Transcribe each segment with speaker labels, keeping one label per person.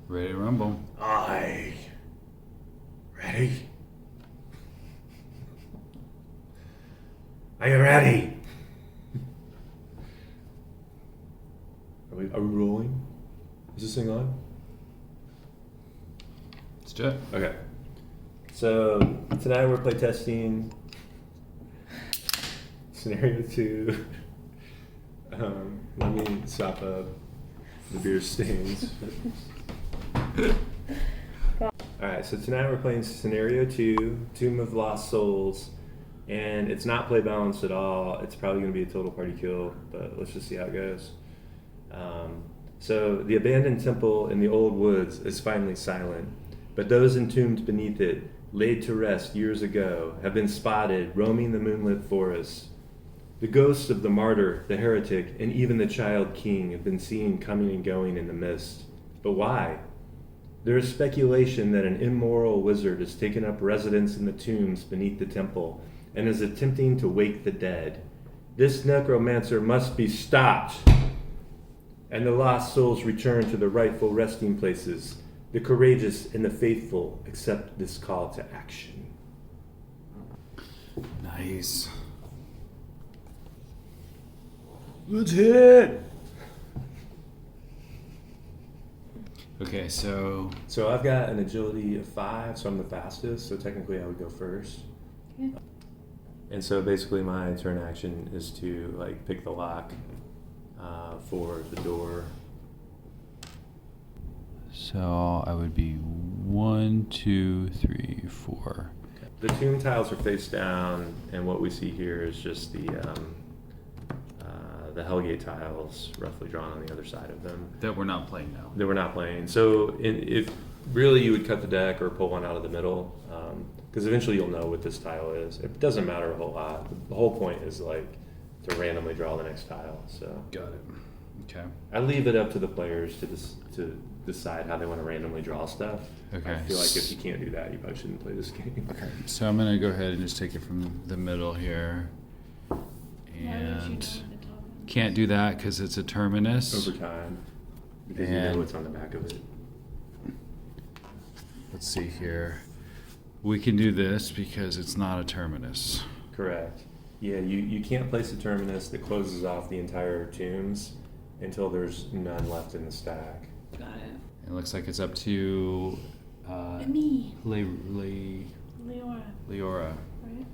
Speaker 1: Ready to rumble.
Speaker 2: Ready? Are you ready? Are we rolling? Is this thing on?
Speaker 1: Let's do it.
Speaker 2: Okay. So tonight we're playtesting scenario 2. Let me sop up the beer stains. Alright, so tonight we're playing scenario 2, Tomb of Lost Souls, and it's not play balanced at all. It's probably going to be a total party kill, but let's just see how it goes. So the abandoned temple in the old woods is finally silent, but those entombed beneath it, laid to rest years ago, have been spotted roaming the moonlit forests. The ghosts of the martyr, the heretic, and even the child king have been seen coming and going in the mist. But why? There is speculation that an immoral wizard has taken up residence in the tombs beneath the temple and is attempting to wake the dead. This necromancer must be stopped, and the lost souls return to their rightful resting places. The courageous and the faithful accept this call to action.
Speaker 1: Nice.
Speaker 2: Let's hit!
Speaker 1: Okay, so
Speaker 2: So I've got an agility of 5, so I'm the fastest, so technically I would go first.
Speaker 3: Okay.
Speaker 2: And so basically my turn action is to like pick the lock for the door.
Speaker 1: So I would be 1, 2, 3, 4.
Speaker 2: The tomb tiles are face down, and what we see here is just the Hellgate tiles roughly drawn on the other side of them.
Speaker 1: That we're not playing now.
Speaker 2: That we're not playing. So if really you would cut the deck or pull one out of the middle, because eventually you'll know what this tile is. It doesn't matter a whole lot. The whole point is like to randomly draw the next tile. So
Speaker 1: Got it. Okay.
Speaker 2: I leave it up to the players to decide how they want to randomly draw stuff.
Speaker 1: Okay.
Speaker 2: I feel like if you can't do that, you probably shouldn't play this game.
Speaker 1: Okay. So I'm gonna go ahead and just take it from the middle here, and can't do that because it's a terminus.
Speaker 2: Over time, because you
Speaker 1: And-
Speaker 2: know what's on the back of it.
Speaker 1: Let's see here. We can do this because it's not a terminus.
Speaker 2: Correct. Yeah, you can't place a terminus that closes off the entire tombs until there's none left in the stack.
Speaker 3: Got it.
Speaker 1: It looks like it's up to
Speaker 3: And me.
Speaker 1: Leora.
Speaker 3: Leora, right?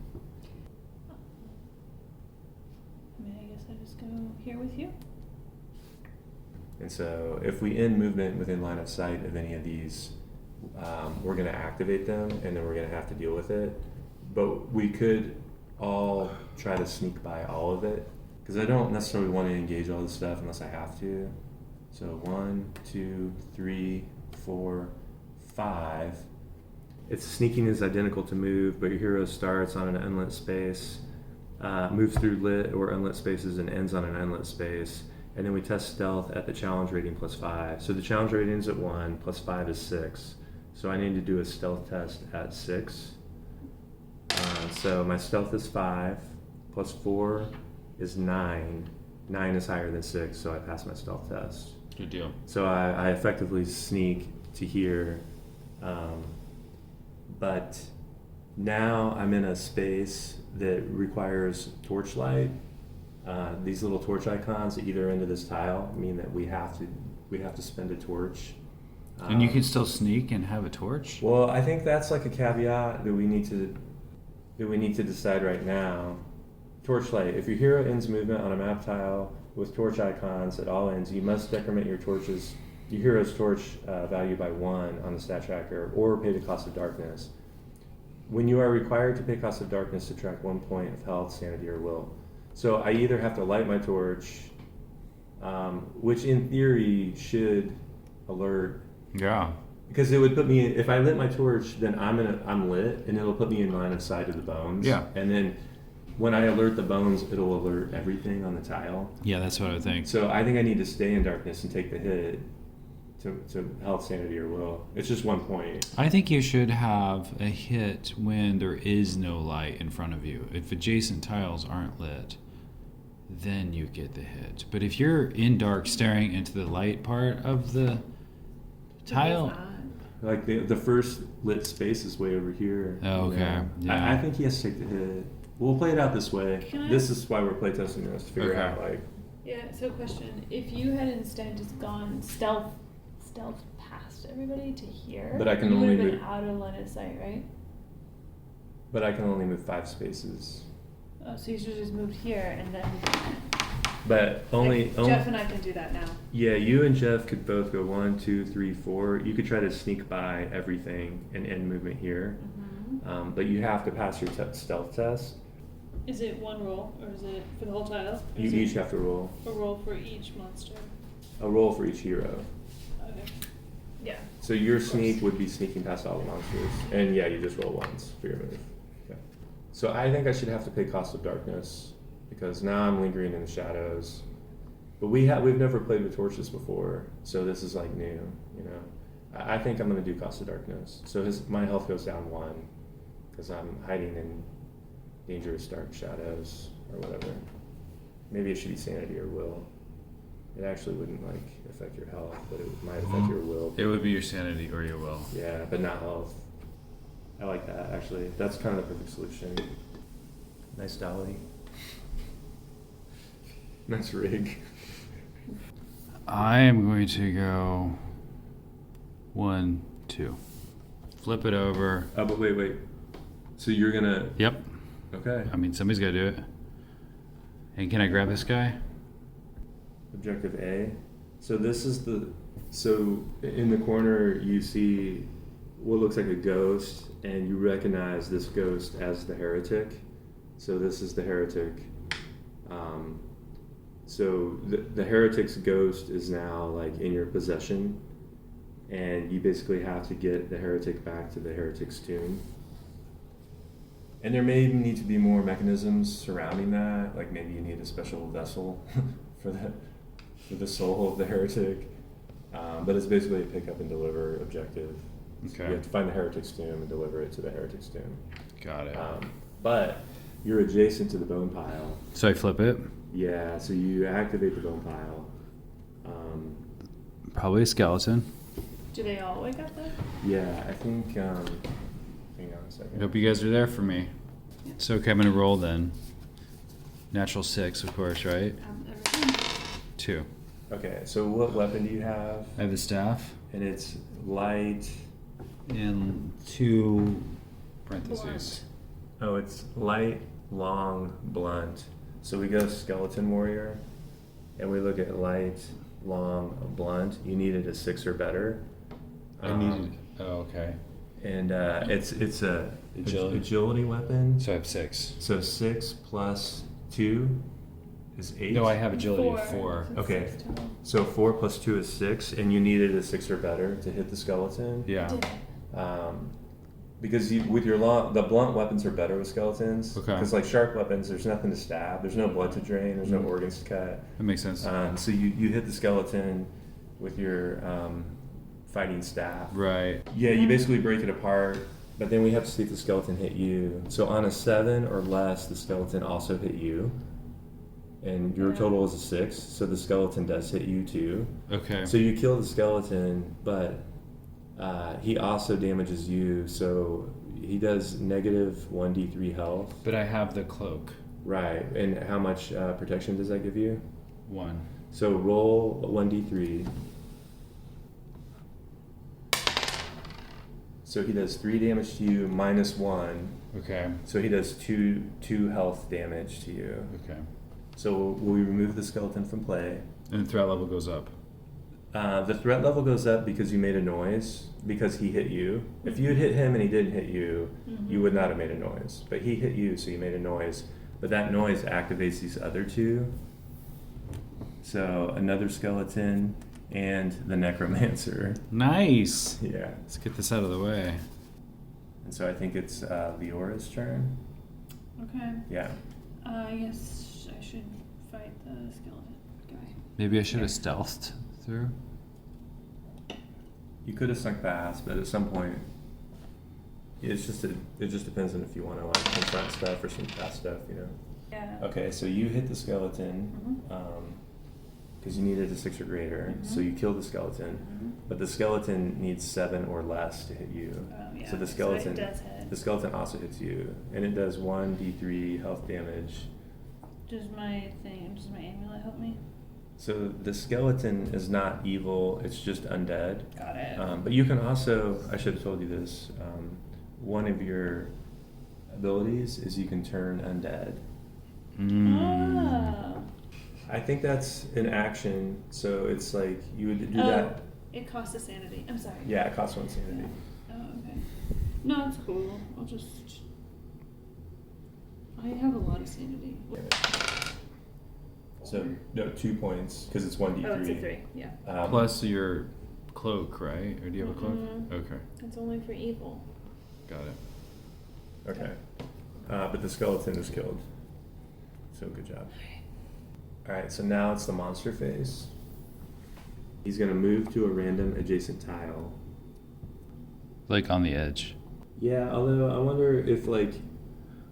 Speaker 3: I mean, I guess I just go here with you.
Speaker 2: And so if we end movement within line of sight of any of these, we're going to activate them, and then we're going to have to deal with it. But we could all try to sneak by all of it, because I don't necessarily want to engage all this stuff unless I have to. So 1, 2, 3, 4, 5. Its sneaking is identical to move, but your hero starts on an unlit space, moves through lit or unlit spaces, and ends on an unlit space. And then we test stealth at the challenge rating +5. So the challenge rating is at 1, +5 is 6. So I need to do a stealth test at 6. So my stealth is 5, +4 is 9. 9 is higher than 6, so I pass my stealth test.
Speaker 1: Good deal.
Speaker 2: So I effectively sneak to here. But now I'm in a space that requires torchlight. These little torch icons at either end of this tile mean that we have to spend a torch.
Speaker 1: And you can still sneak and have a torch?
Speaker 2: Well, I think that's like a caveat that we need to decide right now. Torchlight. If your hero ends movement on a map tile with torch icons at all ends, you must decrement your hero's torch value by 1 on the stat tracker, or pay the cost of darkness. When you are required to pay cost of darkness, subtract 1 point of health, sanity, or will. So I either have to light my torch, which in theory should alert.
Speaker 1: Yeah.
Speaker 2: Because it would put me, if I lit my torch, then I'm lit, and it'll put me in line of sight of the bones.
Speaker 1: Yeah.
Speaker 2: And then when I alert the bones, it'll alert everything on the tile.
Speaker 1: Yeah, that's what I would think.
Speaker 2: So I think I need to stay in darkness and take the hit to health, sanity, or will. It's just 1 point.
Speaker 1: I think you should have a hit when there is no light in front of you. If adjacent tiles aren't lit, then you get the hit. But if you're in dark staring into the light part of the Tile.
Speaker 2: Like the first lit space is way over here.
Speaker 1: Oh, okay. Yeah.
Speaker 2: I think he has to take the hit. We'll play it out this way. This is why we're playtesting this, to figure out like.
Speaker 3: Yeah. So question: if you had instead just gone stealth past everybody to here,
Speaker 2: But I can
Speaker 3: you
Speaker 2: only
Speaker 3: would have been
Speaker 2: move.
Speaker 3: out of line of sight, right?
Speaker 2: But I can only move 5 spaces.
Speaker 3: Oh, so you should have just moved here and then.
Speaker 2: But only.
Speaker 3: Jeff and I can do that now.
Speaker 2: Yeah, you and Jeff could both go 1, 2, 3, 4. You could try to sneak by everything and end movement here.
Speaker 3: Mm-hmm.
Speaker 2: But you have to pass your stealth test.
Speaker 3: Is it one roll or is it for the whole tile? Or
Speaker 2: You
Speaker 3: is
Speaker 2: each
Speaker 3: it
Speaker 2: have to roll.
Speaker 3: a roll for each monster?
Speaker 2: A roll for each hero.
Speaker 3: Okay. Yeah.
Speaker 2: So your sneak would be sneaking past all the monsters. And yeah, you just roll once for your move. Okay. So I think I should have to pay Cost of Darkness because now I'm lingering in the shadows. But we've never played with torches before, so this is like new, you know. I think I'm gonna do Cost of Darkness. So my health goes down 1 because I'm hiding in dangerous dark shadows or whatever. Maybe it should be sanity or will. It actually wouldn't like affect your health, but it might affect your will.
Speaker 1: It would be your sanity or your will.
Speaker 2: Yeah, but not health. I like that actually. That's kind of the perfect solution. Nice dolly. Nice rig.
Speaker 1: I am going to go 1, 2. Flip it over.
Speaker 2: Oh, but wait. So you're gonna.
Speaker 1: Yep.
Speaker 2: Okay.
Speaker 1: I mean, somebody's got to do it. And can I grab this guy?
Speaker 2: Objective A. So this is so in the corner you see what looks like a ghost, and you recognize this ghost as the heretic. So this is the heretic. So the heretic's ghost is now like in your possession, and you basically have to get the heretic back to the heretic's tomb. And there may need to be more mechanisms surrounding that, like maybe you need a special vessel for the soul of the heretic. But it's basically a pick up and deliver objective. So
Speaker 1: Okay.
Speaker 2: you have to find the heretic's tomb and deliver it to the heretic's tomb.
Speaker 1: Got it.
Speaker 2: But you're adjacent to the bone pile.
Speaker 1: So I flip it.
Speaker 2: Yeah, so you activate the bone pile.
Speaker 1: Probably a skeleton.
Speaker 3: Do they all wake up then?
Speaker 2: Yeah, I think. Hang on a second.
Speaker 1: I hope you guys are there for me. So okay, I'm gonna roll then. Natural 6, of course, right?
Speaker 3: Everything.
Speaker 1: 2.
Speaker 2: Okay, so what weapon do you have?
Speaker 1: I have the staff
Speaker 2: And it's light.
Speaker 1: and 2 parentheses.
Speaker 2: Oh, it's light, long, blunt. So we go skeleton warrior, and we look at light, long, blunt. You needed a 6 or better.
Speaker 1: I needed. Oh, okay.
Speaker 2: And it's a
Speaker 1: Agility
Speaker 2: weapon.
Speaker 1: So I have 6.
Speaker 2: So 6 plus 2 is 8.
Speaker 1: No, I have agility 4.
Speaker 3: 4.
Speaker 2: Okay.
Speaker 3: 6 total.
Speaker 2: So 4 plus 2 is 6, and you needed a 6 or better to hit the skeleton.
Speaker 1: Yeah.
Speaker 2: Because with your the blunt weapons are better with skeletons.
Speaker 1: Okay.
Speaker 2: Because like sharp weapons, there's nothing to stab. There's no blood to drain. There's no organs to cut.
Speaker 1: That makes sense.
Speaker 2: So you hit the skeleton with your fighting staff.
Speaker 1: Right.
Speaker 2: Yeah, you basically break it apart. But then we have to see if the skeleton hit you. So on a 7 or less, the skeleton also hit you. And your total is a 6, so the skeleton does hit you too.
Speaker 1: Okay.
Speaker 2: So you kill the skeleton, but he also damages you, so he does negative 1d3 health.
Speaker 1: But I have the cloak.
Speaker 2: Right, and how much protection does that give you?
Speaker 1: 1.
Speaker 2: So roll 1d3. So he does 3 damage to you minus 1.
Speaker 1: Okay.
Speaker 2: So he does 2 health damage to you.
Speaker 1: Okay.
Speaker 2: So will we remove the skeleton from play?
Speaker 1: And the threat level goes up.
Speaker 2: The threat level goes up because you made a noise, because he hit you. If you had hit him and he didn't hit you, you would not have made a noise. But he hit you, so you made a noise. But that noise activates these other 2. So another skeleton and the Necromancer.
Speaker 1: Nice.
Speaker 2: Yeah.
Speaker 1: Let's get this out of the way.
Speaker 2: And so I think it's Leora's turn.
Speaker 3: Okay.
Speaker 2: Yeah.
Speaker 3: I guess I should fight the skeleton guy.
Speaker 1: Maybe I should have stealthed through.
Speaker 2: You could have sunk past, but at some point, it just depends on if you want to like confront stuff or some past stuff, you know.
Speaker 3: Yeah.
Speaker 2: Okay, so you hit the skeleton.
Speaker 3: Mhm.
Speaker 2: because you needed a 6 or greater.
Speaker 3: Mhm.
Speaker 2: So you kill the skeleton, but the skeleton needs 7 or less to hit you.
Speaker 3: Oh, yeah.
Speaker 2: So the
Speaker 3: it
Speaker 2: skeleton,
Speaker 3: does hit.
Speaker 2: the skeleton also hits you, and it does 1d3 health damage.
Speaker 3: Does my amulet help me?
Speaker 2: So the skeleton is not evil; it's just undead.
Speaker 3: Got it.
Speaker 2: But you can also, I should have told you this, one of your abilities is you can turn undead.
Speaker 3: Oh.
Speaker 2: I think that's an action, so it's like you would do
Speaker 3: Oh,
Speaker 2: that.
Speaker 3: it costs a sanity. I'm sorry.
Speaker 2: Yeah, it costs 1 sanity.
Speaker 3: Oh, okay. No, it's cool. I'll just. I have a lot of sanity.
Speaker 2: So, no, 2 points, because it's 1d3.
Speaker 3: Oh, it's a 3, yeah.
Speaker 1: Plus your cloak, right? Or do you have a cloak?
Speaker 3: Mm-mm.
Speaker 1: Okay,
Speaker 3: It's only for evil.
Speaker 1: got it.
Speaker 2: Okay. But the skeleton is killed. So, good job. Alright, so now it's the monster phase. He's going to move to a random adjacent tile.
Speaker 1: Like on the edge.
Speaker 2: Yeah, although I wonder if, like,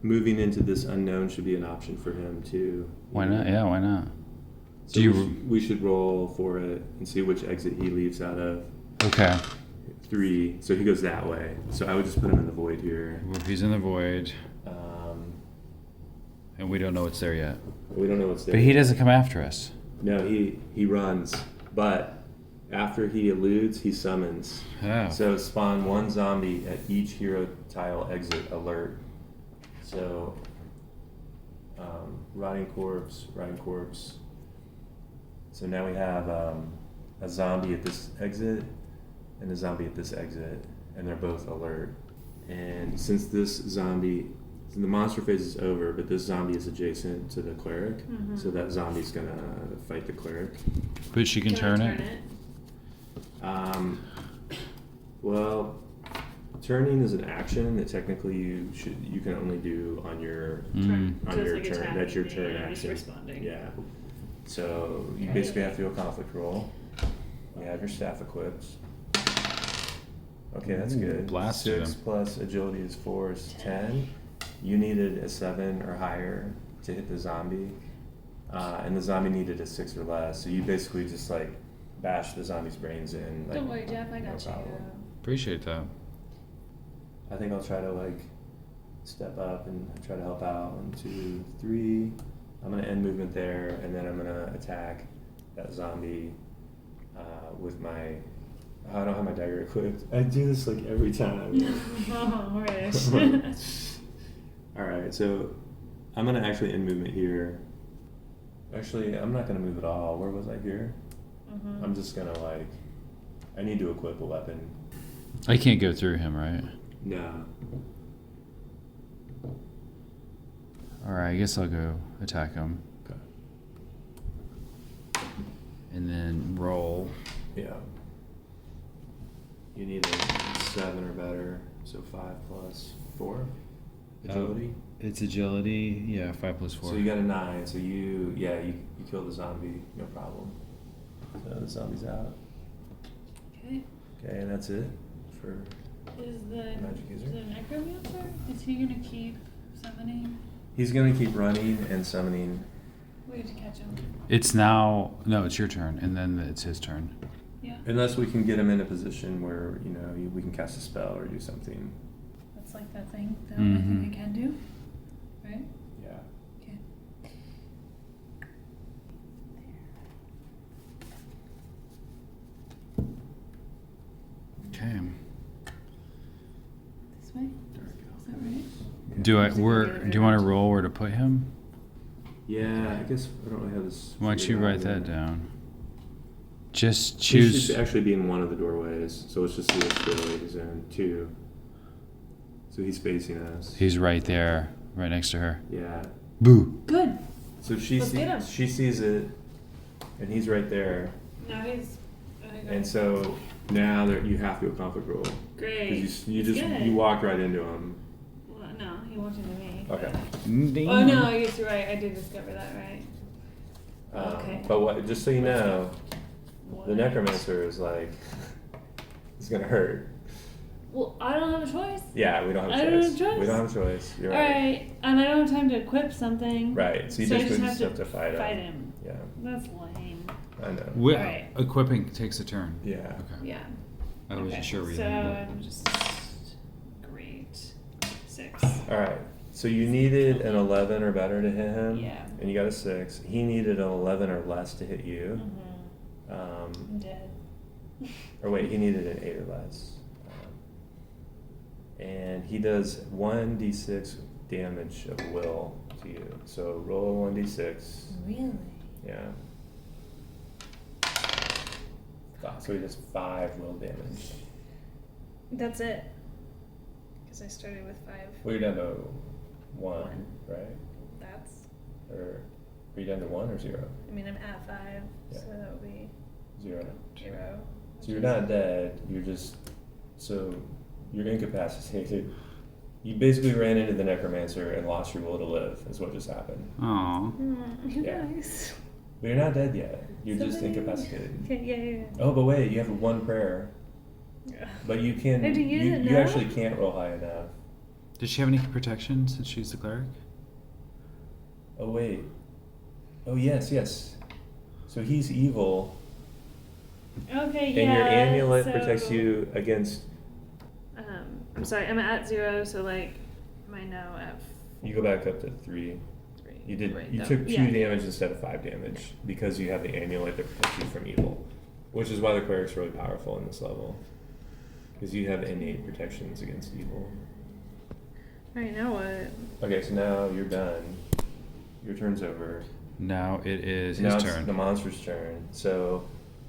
Speaker 2: moving into this unknown should be an option for him, too.
Speaker 1: Why not? Yeah, why not?
Speaker 2: So
Speaker 1: Do you?
Speaker 2: we should roll for it and see which exit he leaves out of.
Speaker 1: Okay.
Speaker 2: 3, so he goes that way. So I would just put him in the void here.
Speaker 1: Well, he's in the void, and we don't know what's there yet.
Speaker 2: We don't know what's there.
Speaker 1: But he doesn't come after us.
Speaker 2: No, he runs, but after he eludes, he summons.
Speaker 1: Oh.
Speaker 2: So spawn 1 zombie at each hero tile exit alert. So rotting corpse. So now we have a zombie at this exit and a zombie at this exit, and they're both alert. And since this zombie, the monster phase is over, but this zombie is adjacent to the cleric, so that zombie's gonna fight the cleric.
Speaker 1: But she can turn it.
Speaker 2: Well, turning is an action that technically you can only do on your
Speaker 3: Turn.
Speaker 2: on
Speaker 3: So it's
Speaker 2: your
Speaker 3: like
Speaker 2: turn.
Speaker 3: attacking
Speaker 2: That's your
Speaker 3: me,
Speaker 2: turn
Speaker 3: and I'm just
Speaker 2: action.
Speaker 3: responding.
Speaker 2: Yeah. So you
Speaker 3: Okay.
Speaker 2: basically have to do a conflict roll. You have your staff equipped. Okay, that's
Speaker 1: Ooh,
Speaker 2: good.
Speaker 1: blasted
Speaker 2: 6
Speaker 1: him.
Speaker 2: plus agility is 4 is 10. You needed a 7 or higher to hit the zombie, and the zombie needed a 6 or less. So you basically just like bash the zombie's brains in. Like,
Speaker 3: Don't worry, Jeff. I
Speaker 2: no
Speaker 3: got
Speaker 2: problem.
Speaker 3: you.
Speaker 1: Appreciate that.
Speaker 2: I think I'll try to like step up and try to help out. 1, 2, 3. I'm gonna end movement there, and then I'm gonna attack that zombie with my. I don't have my dagger equipped. I do this like every time.
Speaker 3: Oh, Rich.
Speaker 2: All right, so I'm gonna actually end movement here. Actually, I'm not gonna move at all. Where was I here? I'm just gonna like. I need to equip a weapon.
Speaker 1: I can't go through him, right?
Speaker 2: No.
Speaker 1: Alright, I guess I'll go attack him.
Speaker 2: Okay.
Speaker 1: And then roll.
Speaker 2: Yeah. You need a 7 or better, so 5 plus 4 agility.
Speaker 1: It's agility, yeah, 5 plus 4.
Speaker 2: So you got a 9. So you kill the zombie, no problem. So the zombie's out.
Speaker 3: Okay.
Speaker 2: Okay, and that's it for
Speaker 3: Is the
Speaker 2: magic user.
Speaker 3: Necromancer? Is he gonna keep summoning?
Speaker 2: He's gonna keep running and summoning.
Speaker 3: We have to catch him.
Speaker 1: It's now, no, it's your turn, and then it's his turn.
Speaker 3: Yeah.
Speaker 2: Unless we can get him in a position where, we can cast a spell or do something.
Speaker 3: That's like that thing. The only thing I can do. Right?
Speaker 2: Yeah.
Speaker 3: Okay.
Speaker 1: Okay.
Speaker 3: This way? Is that right?
Speaker 1: Do you want to roll where to put him?
Speaker 2: Yeah, I guess I don't really have this.
Speaker 1: Why don't you
Speaker 2: figured out
Speaker 1: write that
Speaker 2: yet.
Speaker 1: down? Just
Speaker 2: He
Speaker 1: choose.
Speaker 2: should actually be in one of the doorways, so let's just see which doorway he's in. 2. So he's facing us.
Speaker 1: He's right there, right next to her.
Speaker 2: Yeah.
Speaker 1: Boo!
Speaker 3: Good.
Speaker 2: So she
Speaker 3: Let's get him.
Speaker 2: she sees it, and he's right there.
Speaker 3: Now he's.
Speaker 2: And so now you have to do a conflict roll.
Speaker 3: Great.
Speaker 2: Because you
Speaker 3: He's
Speaker 2: just
Speaker 3: good.
Speaker 2: you walk right into him.
Speaker 3: Well, no, he walked into me.
Speaker 2: Okay.
Speaker 3: Oh no, I guess you're right. I did discover that, right? Okay.
Speaker 2: But what? Just so you know,
Speaker 3: What?
Speaker 2: the Necromancer is like, it's gonna hurt.
Speaker 3: Well, I don't have a choice.
Speaker 2: Yeah, we don't have a
Speaker 3: I
Speaker 2: choice.
Speaker 3: don't have a choice.
Speaker 2: We don't have a choice. You're
Speaker 3: All right, and I don't have time to equip something.
Speaker 2: Right. So you
Speaker 3: I
Speaker 2: just
Speaker 3: just
Speaker 2: have to fight him.
Speaker 3: him.
Speaker 2: Yeah.
Speaker 3: That's lame.
Speaker 2: I know.
Speaker 3: Alright.
Speaker 1: Equipping takes a turn.
Speaker 2: Yeah.
Speaker 1: Okay.
Speaker 3: Yeah.
Speaker 1: I wasn't
Speaker 3: Okay,
Speaker 1: sure where you
Speaker 3: so
Speaker 1: landed.
Speaker 3: I'm just great. 6.
Speaker 2: All right. So you needed an 11 or better to hit him.
Speaker 3: Yeah.
Speaker 2: And you got a 6. He needed an 11 or less to hit you.
Speaker 3: I'm dead.
Speaker 2: Or wait, he needed an 8 or less. And he does 1d6 damage of will to you. So roll a 1d6.
Speaker 3: Really?
Speaker 2: Yeah. So he does 5 will damage.
Speaker 3: That's it. Because I started with 5.
Speaker 2: Well, you're down to 1,
Speaker 3: One.
Speaker 2: right?
Speaker 3: That's.
Speaker 2: Or are you down to 1 or 0?
Speaker 3: I mean, I'm at 5,
Speaker 2: Yeah.
Speaker 3: so that would be
Speaker 2: 0.
Speaker 3: 0.
Speaker 2: So you're not dead. You're just you're incapacitated. You basically ran into the Necromancer and lost your will to live. Is what just happened.
Speaker 1: Aw.
Speaker 2: Yeah.
Speaker 3: Nice.
Speaker 2: But you're not dead yet. You're just
Speaker 3: Somebody-
Speaker 2: incapacitated.
Speaker 3: Okay, yeah.
Speaker 2: Oh, but wait, you have one prayer.
Speaker 3: Yeah.
Speaker 2: But you can.
Speaker 3: I have to use it
Speaker 2: you
Speaker 3: now?
Speaker 2: actually can't roll high enough.
Speaker 1: Does she have any protection since she's the cleric?
Speaker 2: Oh wait. Oh yes. So he's evil,
Speaker 3: Okay, yeah.
Speaker 2: and your amulet
Speaker 3: so,
Speaker 2: protects you against.
Speaker 3: I'm sorry, I'm at 0, so like, am I now at
Speaker 2: You go back up to 3.
Speaker 3: 3?
Speaker 2: You did.
Speaker 3: Right,
Speaker 2: You
Speaker 3: no.
Speaker 2: took 2
Speaker 3: Yeah.
Speaker 2: damage instead of 5 damage because you have the amulet that protects you from evil, which is why the cleric's really powerful in this level, because you have innate protections against evil.
Speaker 3: Alright, now what?
Speaker 2: Okay, so now you're done. Your turn's over.
Speaker 1: Now it is
Speaker 2: Now
Speaker 1: his
Speaker 2: it's
Speaker 1: turn.
Speaker 2: the monster's turn. So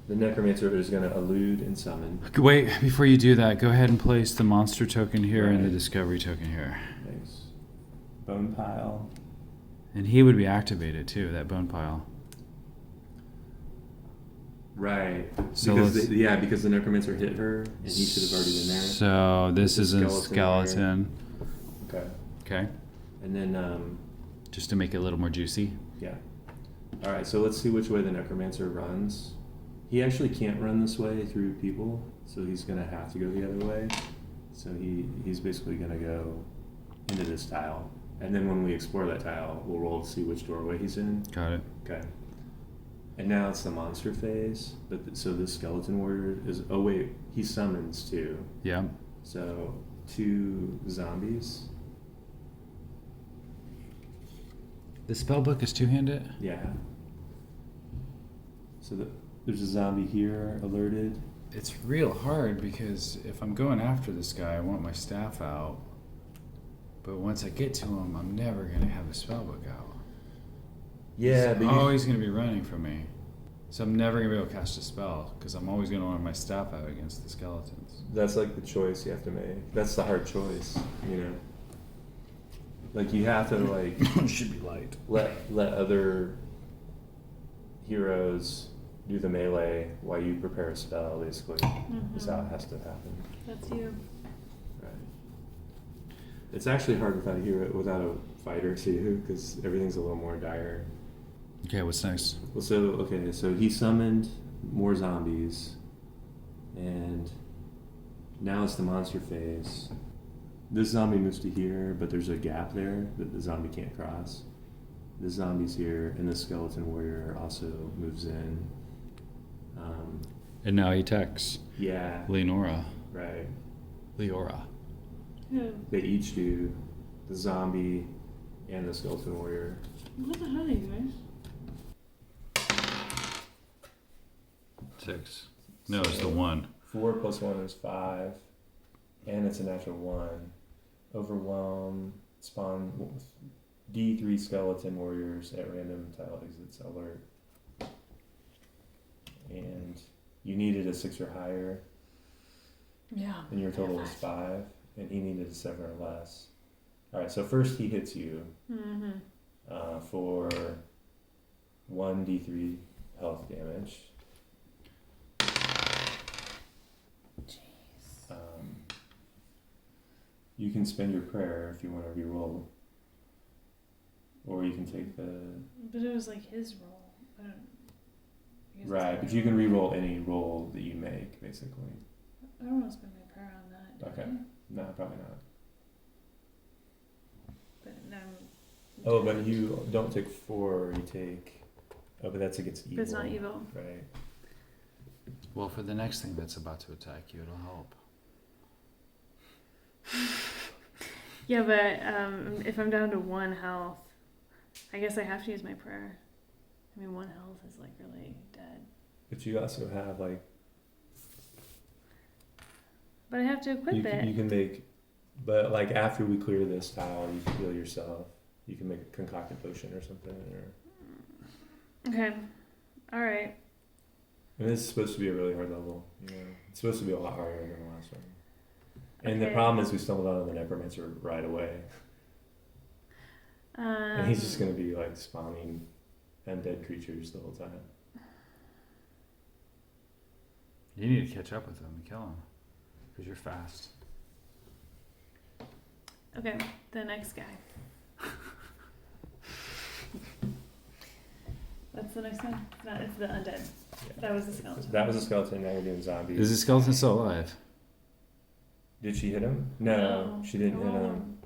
Speaker 2: the Necromancer is going to elude and summon.
Speaker 1: Wait, before you do that, go ahead and place the monster token here and the
Speaker 2: Right.
Speaker 1: discovery token here.
Speaker 2: Thanks. Bone pile.
Speaker 1: And he would be activated too, that bone pile.
Speaker 2: Right.
Speaker 1: So
Speaker 2: because
Speaker 1: let's-
Speaker 2: because the Necromancer hit her, and he should have already been there.
Speaker 1: So this
Speaker 2: With
Speaker 1: is
Speaker 2: the
Speaker 1: a
Speaker 2: skeleton
Speaker 1: skeleton.
Speaker 2: Okay.
Speaker 1: Okay.
Speaker 2: And then,
Speaker 1: Just to make it a little more juicy.
Speaker 2: yeah. All right. So let's see which way the Necromancer runs. He actually can't run this way through people, so he's gonna have to go the other way. So he's basically gonna go into this tile, and then when we explore that tile, we'll roll to see which doorway he's in.
Speaker 1: Got it.
Speaker 2: Okay. And now it's the monster phase. So this skeleton warrior is. Oh wait, he summons too.
Speaker 1: Yeah.
Speaker 2: So 2 zombies.
Speaker 1: The spell book is two-handed.
Speaker 2: Yeah. So there's a zombie here alerted.
Speaker 1: It's real hard because if I'm going after this guy, I want my staff out. But once I get to him, I'm never going to have the spell book out.
Speaker 2: Yeah,
Speaker 1: He's
Speaker 2: but
Speaker 1: always going to be running from me. So I'm never going to be able to cast a spell because I'm always going to want my staff out against the skeletons.
Speaker 2: that's like the choice you have to make. That's the hard choice, you know. Like you have to like
Speaker 1: It should be light.
Speaker 2: let other heroes do the melee while you prepare a spell. Basically, is how it has to happen.
Speaker 3: That's you.
Speaker 2: Right. It's actually hard without a hero, without a fighter too, because everything's a little more dire.
Speaker 1: Okay, what's next?
Speaker 2: Well, so he summoned more zombies, and now it's the monster phase. This zombie moves to here, but there's a gap there that the zombie can't cross. This zombie's here, and the skeleton warrior also moves in.
Speaker 1: And now he attacks
Speaker 2: Yeah,
Speaker 1: Leonora.
Speaker 2: right.
Speaker 1: Leora.
Speaker 3: Who?
Speaker 2: They each do the zombie and the skeleton warrior.
Speaker 3: What the hell are you guys?
Speaker 1: 6. No, it's the 1.
Speaker 2: 4 + 1 is 5, and it's a natural 1. Overwhelm, spawn D3 skeleton warriors at random tile exits alert. And you needed a 6 or higher,
Speaker 3: Yeah.
Speaker 2: and your total was 5, and he needed a 7 or less. Alright, so first he hits you for 1d3 health damage. You can spend your prayer if you want to re-roll. Or you can take the...
Speaker 3: But it was like his role. I guess it's
Speaker 2: Right,
Speaker 3: not
Speaker 2: but you can
Speaker 3: really-
Speaker 2: re-roll any roll that you make, basically.
Speaker 3: I don't want to spend my prayer on that. do
Speaker 2: Okay.
Speaker 3: I?
Speaker 2: No, probably not.
Speaker 3: But now.
Speaker 2: Oh, but you don't take 4, you take Oh, but that's against evil.
Speaker 3: But it's not evil.
Speaker 2: Right.
Speaker 1: Well, for the next thing that's about to attack you, it'll help.
Speaker 3: Yeah, but if I'm down to 1 health, I guess I have to use my prayer. I mean, 1 health is like really dead.
Speaker 2: But you also have like.
Speaker 3: But I have to equip it.
Speaker 2: You can make, but like after we clear this tile, you can heal yourself. You can make a concocted potion or something. Or.
Speaker 3: Okay. All right.
Speaker 2: And this is supposed to be a really hard level. You know, it's supposed to be a lot harder than the last one. And the
Speaker 3: Okay.
Speaker 2: problem is we stumbled on the Necromancer right away. And he's just going to be like spawning undead creatures the whole time.
Speaker 1: You need to catch up with him and kill him. Because you're fast.
Speaker 3: Okay, the next guy. What's the next one? It's the undead.
Speaker 2: Yeah.
Speaker 3: That was the skeleton.
Speaker 2: That was a skeleton, now we're doing zombies.
Speaker 1: Is the skeleton still alive?
Speaker 2: Did she hit him? No, she didn't hit him.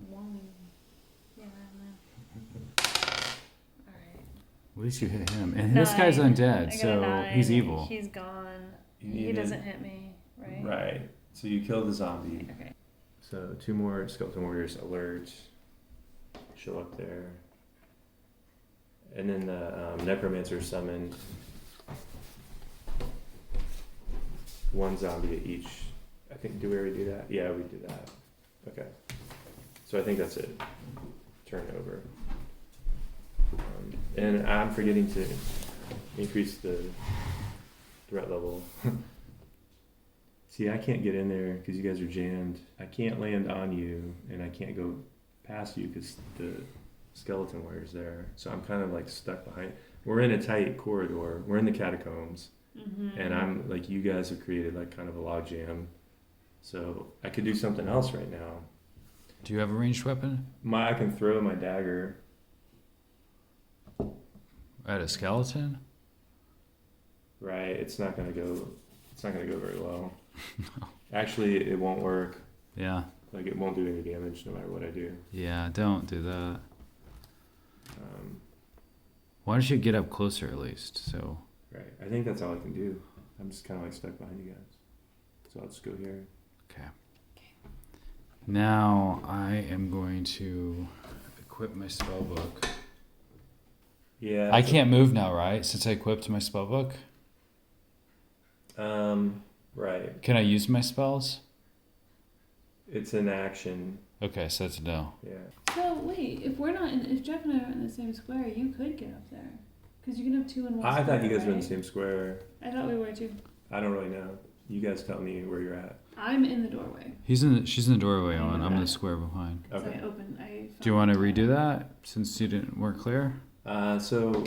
Speaker 3: Yeah, I don't know. Alright.
Speaker 1: At least you hit him. And this guy's undead, so he's evil.
Speaker 3: He's gone.
Speaker 2: You
Speaker 3: He
Speaker 2: needed-
Speaker 3: doesn't hit me, right?
Speaker 2: Right. So you killed the zombie.
Speaker 3: Okay.
Speaker 2: So 2 more skeleton warriors alert. Show up there. And then the necromancer summoned 1 zombie at each. I think, do we already do that? Yeah, we did that. Okay. So I think that's it. Turn over. And I'm forgetting to increase the threat level. See, I can't get in there because you guys are jammed. I can't land on you, and I can't go past you because the skeleton warrior's there. So I'm kind of like stuck behind. We're in a tight corridor. We're in the catacombs.
Speaker 3: Mm-hmm.
Speaker 2: And I'm like, you guys have created like kind of a log jam. So I could do something else right now.
Speaker 1: Do you have a ranged weapon?
Speaker 2: I can throw my dagger.
Speaker 1: At a skeleton?
Speaker 2: Right. It's not gonna go very well. Actually, it won't work.
Speaker 1: Yeah.
Speaker 2: Like it won't do any damage no matter what I do.
Speaker 1: Yeah, don't do that. Why don't you get up closer at least? So.
Speaker 2: Right. I think that's all I can do. I'm just kind of like stuck behind you guys. So I'll just go here.
Speaker 1: Okay. Now I am going to equip my spell book.
Speaker 2: Yeah.
Speaker 1: I can't move now, right? Since I equipped my spell book.
Speaker 2: Right.
Speaker 1: Can I use my spells?
Speaker 2: It's an action.
Speaker 1: Okay, so that's a no.
Speaker 2: Yeah.
Speaker 3: So wait, if Jeff and I are in the same square, you could get up there, because you can have 2 in 1
Speaker 2: I
Speaker 3: square,
Speaker 2: thought you guys were in the
Speaker 3: right?
Speaker 2: same square.
Speaker 3: I thought we were too.
Speaker 2: I don't really know. You guys tell me where you're at.
Speaker 3: I'm in the doorway.
Speaker 1: She's in the doorway, Owen. I'm in the square behind.
Speaker 3: So
Speaker 2: Okay.
Speaker 1: Do you want to redo that since you weren't clear?
Speaker 2: So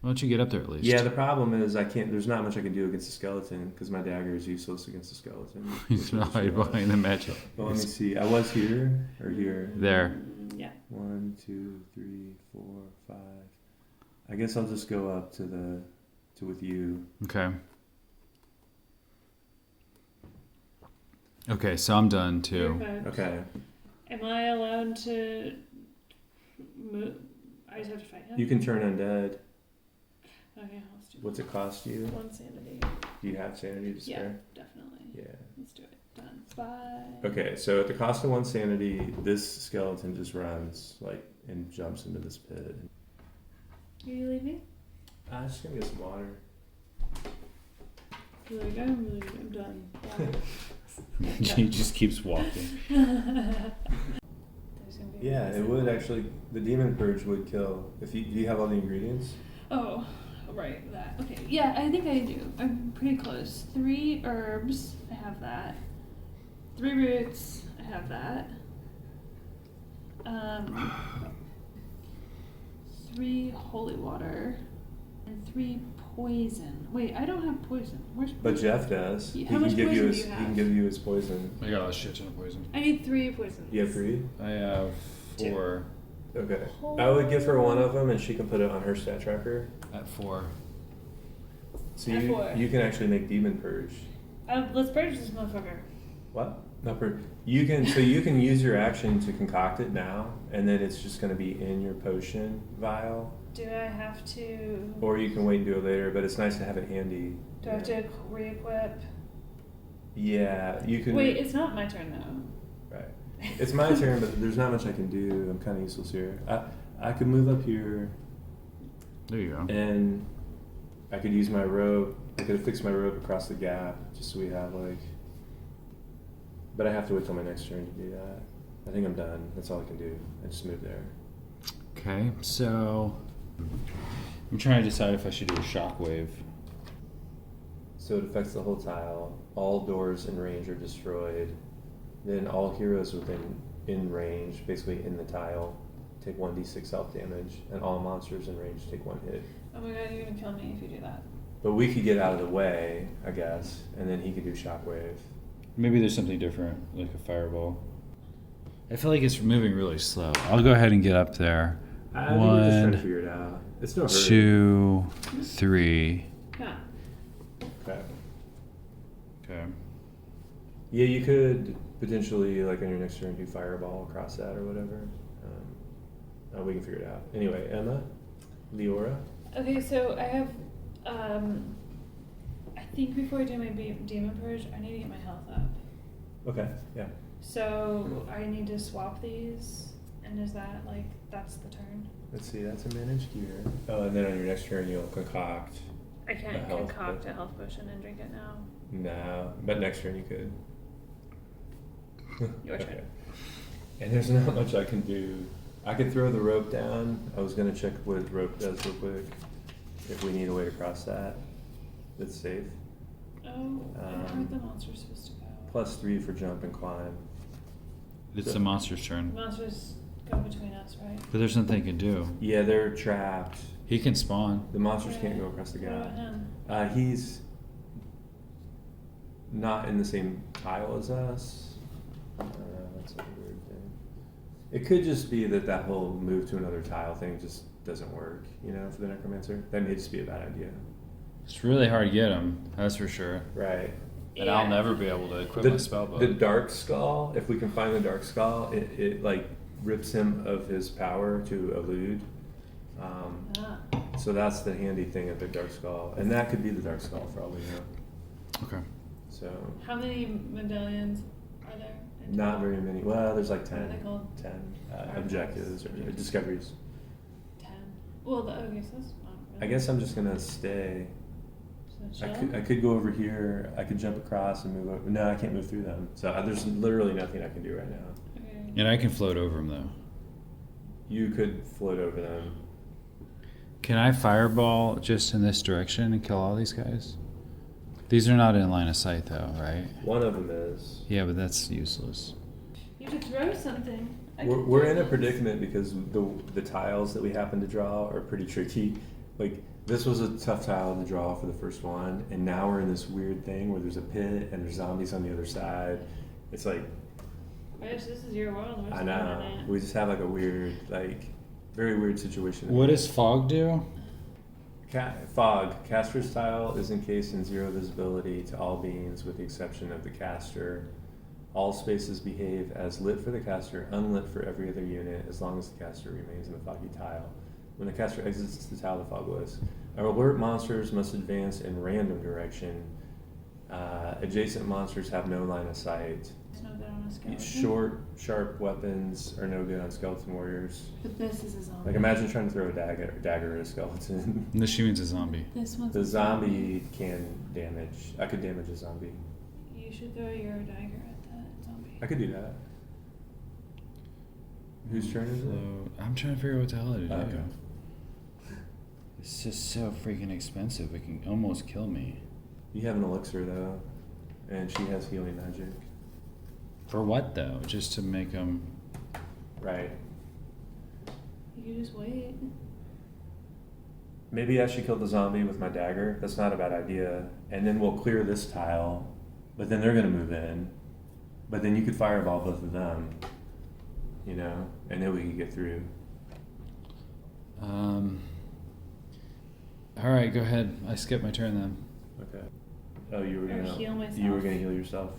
Speaker 1: Why don't you get up there at least?
Speaker 2: yeah, the problem is I can't. There's not much I can do against the skeleton because my dagger is useless against the skeleton.
Speaker 1: He's not hide behind the magic.
Speaker 2: Well, let me see. I was here or here.
Speaker 1: There.
Speaker 3: Yeah.
Speaker 2: 1, 2, 3, 4, 5. I guess I'll just go up to with you.
Speaker 1: Okay. Okay, so I'm done too.
Speaker 3: Perfect.
Speaker 2: Okay.
Speaker 3: Am I allowed to move? I just have to fight him.
Speaker 2: You can turn undead.
Speaker 3: Okay, let's do
Speaker 2: What's it cost you?
Speaker 3: 1 sanity.
Speaker 2: Do you have sanity to
Speaker 3: Yeah,
Speaker 2: spare?
Speaker 3: definitely.
Speaker 2: Yeah.
Speaker 3: Let's do it. Done. Bye.
Speaker 2: Okay, so at the cost of 1 sanity, this skeleton just runs like and jumps into this pit.
Speaker 3: Are you leaving?
Speaker 2: I'm just gonna get some water.
Speaker 3: You're like, I'm done. Bye.
Speaker 1: He just keeps walking.
Speaker 3: There's gonna be a
Speaker 2: Yeah, it
Speaker 3: reason.
Speaker 2: would actually. The demon purge would kill. Do you have all the ingredients?
Speaker 3: Oh, right, that. Okay, yeah, I think I do. I'm pretty close. 3 herbs, I have that. 3 roots, I have that. 3 holy water, and 3 poison. Wait, I don't have poison. Where's poison?
Speaker 2: But Jeff does.
Speaker 3: Yeah,
Speaker 2: He
Speaker 3: how
Speaker 2: can
Speaker 3: much
Speaker 2: give you
Speaker 3: poison
Speaker 2: his.
Speaker 3: do you
Speaker 2: He
Speaker 3: have?
Speaker 2: can give you his poison.
Speaker 1: I got a shit ton of poison.
Speaker 3: I need 3 poisons.
Speaker 2: You have 3?
Speaker 1: I have 4
Speaker 2: Okay. I would give her one of them, and she can put it on her stat tracker.
Speaker 1: at 4.
Speaker 2: So
Speaker 3: At
Speaker 2: you
Speaker 3: 4.
Speaker 2: you can actually make demon purge.
Speaker 3: Let's purge this motherfucker.
Speaker 2: What? You can use your action to concoct it now, and then it's just going to be in your potion vial.
Speaker 3: Do I have to?
Speaker 2: Or you can wait and do it later, but it's nice to have it handy.
Speaker 3: Do I have to re-equip?
Speaker 2: Yeah, you can.
Speaker 3: Wait, it's not my turn though.
Speaker 2: Right. It's my turn, but there's not much I can do. I'm kind of useless here. I could move up here.
Speaker 1: There you go.
Speaker 2: And I could use my rope. I could fix my rope across the gap, just so we have like. But I have to wait till my next turn to do that. I think I'm done. That's all I can do. I just move there.
Speaker 1: Okay, so I'm trying to decide if I should do a shockwave.
Speaker 2: So it affects the whole tile. All doors in range are destroyed. Then all heroes in range, basically in the tile, take 1d6 health damage, and all monsters in range take 1 hit.
Speaker 3: Oh my god, you're gonna kill me if you do that.
Speaker 2: But we could get out of the way, I guess, and then he could do shockwave.
Speaker 1: Maybe there's something different, like a fireball. I feel like it's moving really slow. I'll go ahead and get up there.
Speaker 2: I think we're just trying to figure it out. It's no hurry.
Speaker 1: 2, 3.
Speaker 3: Yeah.
Speaker 2: Okay.
Speaker 1: Okay.
Speaker 2: Yeah, you could potentially, like on your next turn, do fireball across that or whatever. We can figure it out. Anyway, Emma, Leora.
Speaker 3: Okay, so I have, I think before I do my demon purge, I need to get my health up.
Speaker 2: Okay, yeah.
Speaker 3: So I need to swap these, and is that like, that's the turn?
Speaker 2: Let's see, that's a managed gear. Oh, and then on your next turn, you'll concoct.
Speaker 3: I can't
Speaker 2: A health
Speaker 3: concoct
Speaker 2: potion.
Speaker 3: a health potion and drink it now.
Speaker 2: No, but next turn you could.
Speaker 3: Your turn.
Speaker 2: Okay. And there's not much I can do. I could throw the rope down. I was going to check what rope does real quick. If we need a way to cross that, that's safe.
Speaker 3: Oh, where are the monsters supposed to go?
Speaker 2: +3 for jump and climb.
Speaker 1: It's the monster's turn.
Speaker 3: Monsters go between us, right?
Speaker 1: But there's nothing he can do.
Speaker 2: Yeah, they're trapped.
Speaker 1: He can spawn.
Speaker 2: The monsters can't go across the
Speaker 3: What
Speaker 2: gap.
Speaker 3: about him?
Speaker 2: He's not in the same tile as us. That's a weird thing. It could just be that whole move to another tile thing just doesn't work, for the Necromancer. That may just be a bad idea.
Speaker 1: It's really hard to get him, that's for sure.
Speaker 2: Right.
Speaker 1: And I'll never be able to equip my spell book.
Speaker 2: The Dark Skull, if we can find the Dark Skull, it like rips him of his power to elude. So that's the handy thing of the Dark Skull. And that could be the Dark Skull for all we know.
Speaker 1: Okay.
Speaker 2: So
Speaker 3: How many medallions are there?
Speaker 2: not very many. Well, there's like 10.
Speaker 3: What are they called?
Speaker 2: 10 objectives or discoveries.
Speaker 3: 10. Well, okay, so that's not really.
Speaker 2: I guess I'm just gonna stay.
Speaker 3: So
Speaker 2: I could go over here. I could jump across and move over. No, I can't move through them. So there's literally nothing I can do right now.
Speaker 3: Okay.
Speaker 1: And I can float over him though.
Speaker 2: You could float over them.
Speaker 1: Can I fireball just in this direction and kill all these guys? These are not in line of sight though, right?
Speaker 2: One of them is.
Speaker 1: Yeah, but that's useless.
Speaker 3: You could throw something.
Speaker 2: We're in a predicament because the tiles that we happen to draw are pretty tricky. Like, this was a tough tile to draw for the first one, and now we're in this weird thing where there's a pit and there's zombies on the other side. It's like,
Speaker 3: Wish this is your world. We're
Speaker 2: I
Speaker 3: still
Speaker 2: know,
Speaker 3: in it.
Speaker 2: we just have like a weird, very weird situation.
Speaker 1: What does fog do?
Speaker 2: Fog. Caster's tile is encased in 0 visibility to all beings with the exception of the caster. All spaces behave as lit for the caster, unlit for every other unit, as long as the caster remains in the foggy tile. When the caster exits the tile, the fog lifts. Alert monsters must advance in random direction. Adjacent monsters have no line of sight.
Speaker 3: It's no good on a skeleton.
Speaker 2: Short, sharp weapons are no good on skeleton warriors.
Speaker 3: But this is a zombie.
Speaker 2: Like, imagine trying to throw a dagger at a skeleton.
Speaker 1: This she means a zombie.
Speaker 3: This one's
Speaker 2: The
Speaker 3: a
Speaker 2: zombie can damage. I could damage a zombie.
Speaker 3: You should throw your dagger at that zombie.
Speaker 2: I could do that. Whose turn is it?
Speaker 1: So, I'm trying to figure out what the hell to do.
Speaker 2: Okay.
Speaker 1: It's just so freaking expensive. It can almost kill me.
Speaker 2: You have an elixir though, and she has healing magic.
Speaker 1: For what though? Just to make them.
Speaker 2: Right.
Speaker 3: You can just wait.
Speaker 2: Maybe I should kill the zombie with my dagger. That's not a bad idea. And then we'll clear this tile, but then they're gonna move in. But then you could fireball both of them, and then we could get through.
Speaker 1: All right, go ahead. I skipped my turn then.
Speaker 2: Okay. Oh, you were
Speaker 3: Or
Speaker 2: gonna
Speaker 3: heal myself.
Speaker 2: You were gonna heal yourself.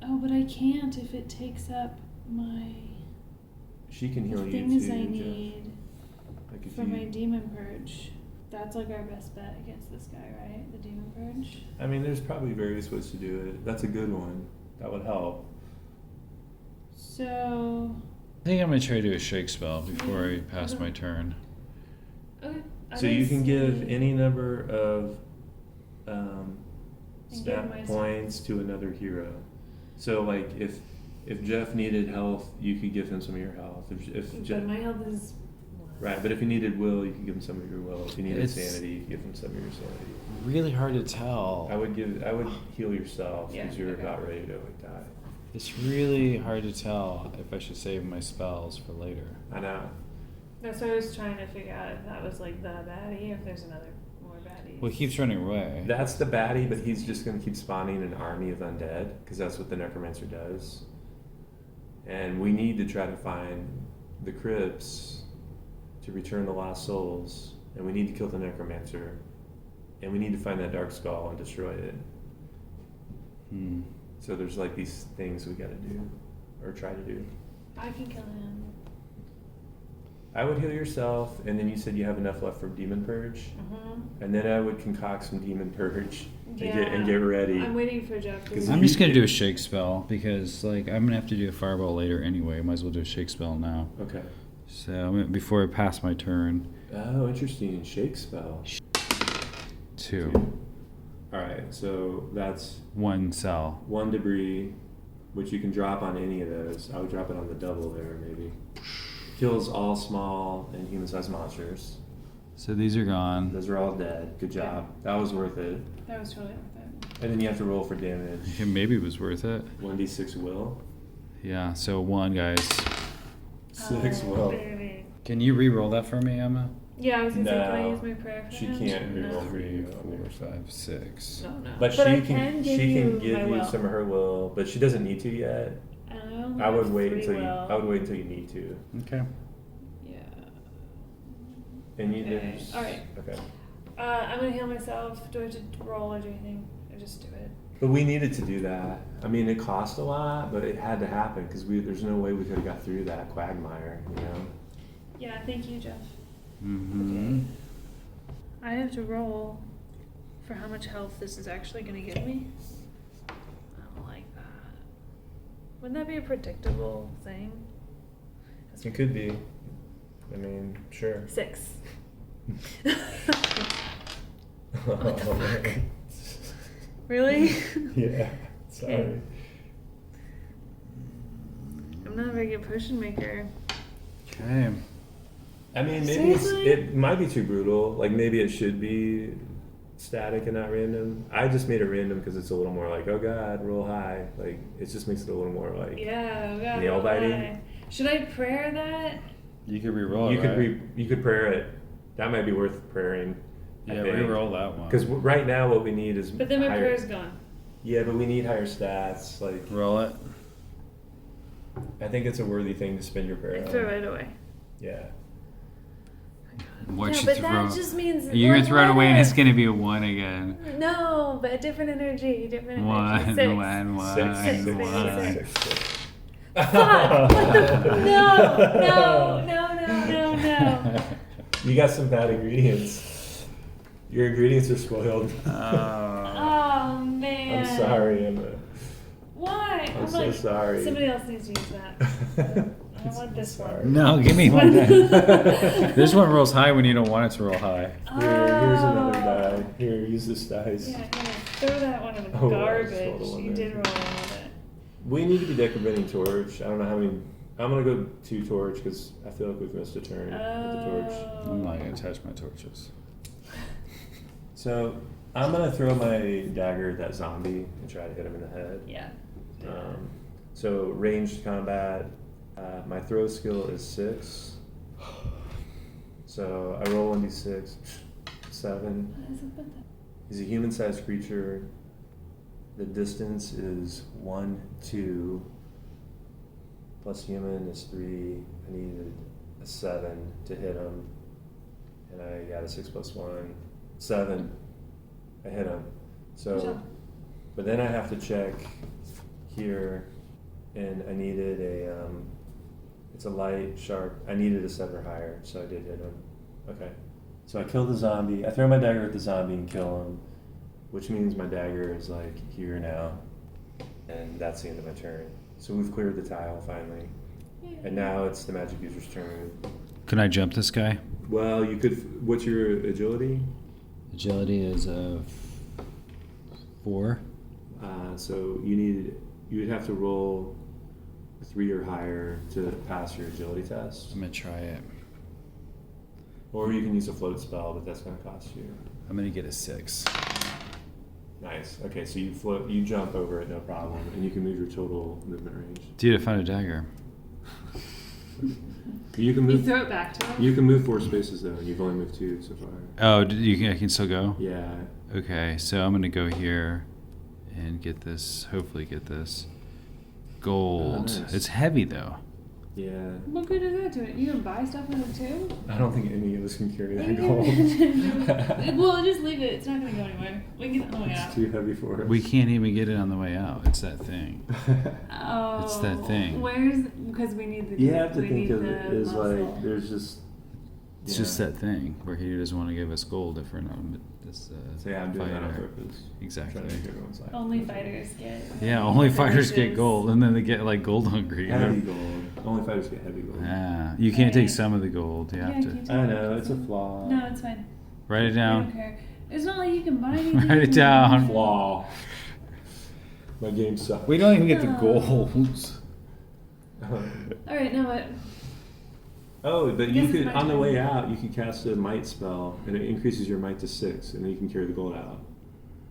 Speaker 3: Oh, but I can't if it takes up my
Speaker 2: She can heal
Speaker 3: the
Speaker 2: you
Speaker 3: things
Speaker 2: too,
Speaker 3: I
Speaker 2: Jeff.
Speaker 3: need
Speaker 2: Like if
Speaker 3: for my demon purge. That's like our best bet against this guy, right? The demon purge.
Speaker 2: I mean, there's probably various ways to do it. That's a good one. That would help.
Speaker 3: So.
Speaker 1: I think I'm gonna try to do a shake spell before I pass my turn.
Speaker 3: Okay.
Speaker 2: So you can give any number of
Speaker 3: give
Speaker 2: stat
Speaker 3: myself-
Speaker 2: points to another hero. So like if Jeff needed health, you could give him some of your health. If Jeff,
Speaker 3: But my health is.
Speaker 2: right, but if you needed will, you could give him some of your will. If you needed
Speaker 1: It's-
Speaker 2: sanity, you could give him some of your sanity.
Speaker 1: Really hard to tell.
Speaker 2: I would heal yourself
Speaker 3: Yeah,
Speaker 2: because you're
Speaker 3: okay.
Speaker 2: about ready to die.
Speaker 1: It's really hard to tell if I should save my spells for later.
Speaker 2: I know.
Speaker 3: That's what I was trying to figure out if that was like the baddie or if there's another more baddies.
Speaker 1: Well, he keeps running away.
Speaker 2: That's the baddie, but he's just going to keep spawning an army of undead because that's what the Necromancer does. And we need to try to find the crypts to return the lost souls, and we need to kill the Necromancer, and we need to find that dark skull and destroy it. So there's like these things we got to do, or try to do.
Speaker 3: I can kill him.
Speaker 2: I would heal yourself, and then you said you have enough left for Demon Purge, and then I would concoct some Demon Purge and get ready.
Speaker 3: I'm waiting for Jeff.
Speaker 2: Because
Speaker 1: I'm just gonna do a shake spell because like I'm gonna have to do a fireball later anyway. Might as well do a shake spell now.
Speaker 2: Okay.
Speaker 1: So before I pass my turn.
Speaker 2: Oh, interesting. Shake spell.
Speaker 1: 2.
Speaker 2: All right, so that's
Speaker 1: 1 cell.
Speaker 2: 1 debris, which you can drop on any of those. I would drop it on the double there, maybe. Kills all small and human-sized monsters.
Speaker 1: So these are gone.
Speaker 2: Those are all dead. Good job. That was worth it.
Speaker 3: That was totally worth it.
Speaker 2: And then you have to roll for damage.
Speaker 1: Okay, maybe it was worth it.
Speaker 2: 1d6 will.
Speaker 1: Yeah. So 1, guys.
Speaker 2: 6
Speaker 3: Oh,
Speaker 2: will.
Speaker 3: baby.
Speaker 1: Can you re-roll that for me, Emma?
Speaker 3: Yeah, I was gonna say, can I
Speaker 2: No,
Speaker 3: use my prayer for
Speaker 2: she
Speaker 3: him?
Speaker 2: can't re-roll
Speaker 3: No.
Speaker 2: for
Speaker 1: 3,
Speaker 2: you.
Speaker 1: 4, 5, 6.
Speaker 3: No, no.
Speaker 2: But
Speaker 3: I
Speaker 2: she can
Speaker 3: give
Speaker 2: give
Speaker 3: my
Speaker 2: you
Speaker 3: will.
Speaker 2: some of her will, but she doesn't need to yet.
Speaker 3: I don't
Speaker 2: I would
Speaker 3: have
Speaker 2: wait
Speaker 3: 3
Speaker 2: until
Speaker 3: will.
Speaker 2: I would wait until you need to.
Speaker 1: Okay.
Speaker 3: Yeah.
Speaker 2: And you
Speaker 3: Okay,
Speaker 2: there's
Speaker 3: alright.
Speaker 2: Okay.
Speaker 3: I'm gonna heal myself. Do I have to roll or do anything? Or just do it?
Speaker 2: But we needed to do that. I mean, it cost a lot, but it had to happen because there's no way we could have got through that quagmire, you know?
Speaker 3: Yeah, thank you, Jeff.
Speaker 1: Mm-hmm.
Speaker 3: Okay. I have to roll for how much health this is actually gonna give me. I don't like that. Wouldn't that be a predictable thing?
Speaker 2: It could be. I mean, sure.
Speaker 3: 6.
Speaker 2: What
Speaker 3: the fuck? Really?
Speaker 2: Yeah. Sorry.
Speaker 3: Okay. I'm not a very good potion maker.
Speaker 1: Okay.
Speaker 2: I mean, maybe
Speaker 3: Seriously?
Speaker 2: it might be too brutal. Like maybe it should be static and not random. I just made it random because it's a little more like, oh god, roll high. Like it just makes it a little more like.
Speaker 3: Yeah, yeah.
Speaker 2: Nail biting?
Speaker 3: why? Should I prayer that?
Speaker 1: You could re-roll
Speaker 2: You
Speaker 1: it,
Speaker 2: could
Speaker 1: right?
Speaker 2: you could prayer it. That might be worth praying.
Speaker 1: Yeah, re-roll that one.
Speaker 2: Because right now what we need is.
Speaker 3: But then my
Speaker 2: higher,
Speaker 3: prayer's gone.
Speaker 2: Yeah, but we need higher stats. Like
Speaker 1: Roll it.
Speaker 2: I think it's a worthy thing to spend your prayer
Speaker 3: And
Speaker 2: on.
Speaker 3: throw it right away.
Speaker 2: Yeah.
Speaker 1: What
Speaker 3: yeah,
Speaker 1: you
Speaker 3: but
Speaker 1: throw?
Speaker 3: that just means
Speaker 1: You're gonna throw it away and it's
Speaker 3: gonna.
Speaker 1: gonna be a 1 again.
Speaker 3: No, but a different energy. Different
Speaker 1: 1,
Speaker 3: energy. 6.
Speaker 1: 1,
Speaker 2: Six,
Speaker 1: 1,
Speaker 2: six,
Speaker 1: 1.
Speaker 2: six, six, six.
Speaker 3: Fuck! What the? No!
Speaker 2: You got some bad ingredients. Your ingredients are spoiled.
Speaker 3: Oh man.
Speaker 2: I'm sorry, Emma.
Speaker 3: Why?
Speaker 2: I'm so sorry.
Speaker 3: Somebody else needs to use that. I don't want this
Speaker 2: Sorry.
Speaker 3: one.
Speaker 1: No, give me one. This one rolls high when you don't want it to roll high.
Speaker 2: Here's another die. Here, use this dice.
Speaker 3: Yeah, yeah. Throw that one in the
Speaker 2: Oh, I
Speaker 3: garbage.
Speaker 2: stole the one
Speaker 3: You
Speaker 2: there.
Speaker 3: did roll one with it.
Speaker 2: We need to be decorating torch. I don't know how many. I'm gonna go 2 torch because I feel like we've missed a turn with the torch.
Speaker 1: I'm not gonna touch my torches.
Speaker 2: So I'm gonna throw my dagger at that zombie and try to hit him in the head.
Speaker 3: Yeah.
Speaker 2: So ranged combat. My throw skill is 6. So I roll 1d6. 7. He's a human-sized creature. The distance is 1, 2. Plus human is 3. I needed a 7 to hit him. And I got a 6 plus 1. 7. I hit him.
Speaker 3: Good
Speaker 2: So,
Speaker 3: job.
Speaker 2: but then I have to check here, and I needed a, it's a light, sharp, I needed a sever higher, so I did hit him. Okay. So I kill the zombie, I throw my dagger at the zombie and kill him, which means my dagger is like here now, and that's the end of my turn. So we've cleared the tile finally, and now it's the magic user's turn.
Speaker 1: Can I jump this guy?
Speaker 2: Well, you could, what's your agility?
Speaker 1: Agility is 4.
Speaker 2: So you'd have to roll a 3 or higher to pass your agility test.
Speaker 1: I'm gonna try it.
Speaker 2: Or you can use a float spell, but that's going to cost you.
Speaker 1: I'm gonna get a 6.
Speaker 2: Nice. Okay, so you float, you jump over it, no problem, and you can move your total movement range.
Speaker 1: Dude, I found a dagger.
Speaker 2: You can
Speaker 3: You
Speaker 2: move.
Speaker 3: throw it back to him?
Speaker 2: You can move 4 spaces though, and you've only moved 2 so far.
Speaker 1: Oh, I can still go?
Speaker 2: Yeah.
Speaker 1: Okay, so I'm gonna go here and get this, hopefully get this gold.
Speaker 2: Oh, nice.
Speaker 1: It's heavy though.
Speaker 2: Yeah.
Speaker 3: What good is that to it? You can buy stuff with it too?
Speaker 2: I don't think any of us can carry that
Speaker 3: You
Speaker 2: gold.
Speaker 3: can- well, just leave it. It's not going to go anywhere. We can get it on the way out.
Speaker 2: It's too heavy for us.
Speaker 1: We can't even get it on the way out. It's that thing.
Speaker 3: Oh.
Speaker 1: It's that thing.
Speaker 3: Where's... Because we need the...
Speaker 2: You have to
Speaker 3: we
Speaker 2: think
Speaker 3: need
Speaker 2: of
Speaker 3: the
Speaker 2: it as
Speaker 3: muscle.
Speaker 2: like, there's just...
Speaker 1: It's just that thing where he doesn't want to give us gold if we're not this
Speaker 2: So yeah, I'm doing that on
Speaker 1: fighter.
Speaker 2: purpose.
Speaker 1: Exactly.
Speaker 2: Trying to make everyone's life
Speaker 3: Only
Speaker 2: miserable.
Speaker 3: fighters get...
Speaker 1: Yeah, only fighters get
Speaker 3: privileges.
Speaker 1: gold, and then they get like gold hungry. You
Speaker 2: Heavy
Speaker 1: know?
Speaker 2: gold. Only fighters get heavy gold.
Speaker 1: Yeah, you can't take
Speaker 3: Right.
Speaker 1: some of the gold. You
Speaker 3: Yeah,
Speaker 1: have
Speaker 3: you
Speaker 1: to
Speaker 3: can
Speaker 2: I
Speaker 3: take
Speaker 2: know,
Speaker 3: it.
Speaker 2: it's a flaw.
Speaker 3: No, it's fine.
Speaker 1: write it
Speaker 3: I don't
Speaker 1: down.
Speaker 3: care. It's not like you can buy anything.
Speaker 1: Write it down.
Speaker 2: Flaw. My game sucks.
Speaker 1: We don't even get the
Speaker 3: No.
Speaker 1: golds.
Speaker 3: Alright, no, but...
Speaker 2: Oh, but
Speaker 3: I
Speaker 2: you
Speaker 3: guess it's
Speaker 2: could,
Speaker 3: my
Speaker 2: on the
Speaker 3: turn.
Speaker 2: way out, you could cast a might spell, and it increases your might to 6, and then you can carry the gold out.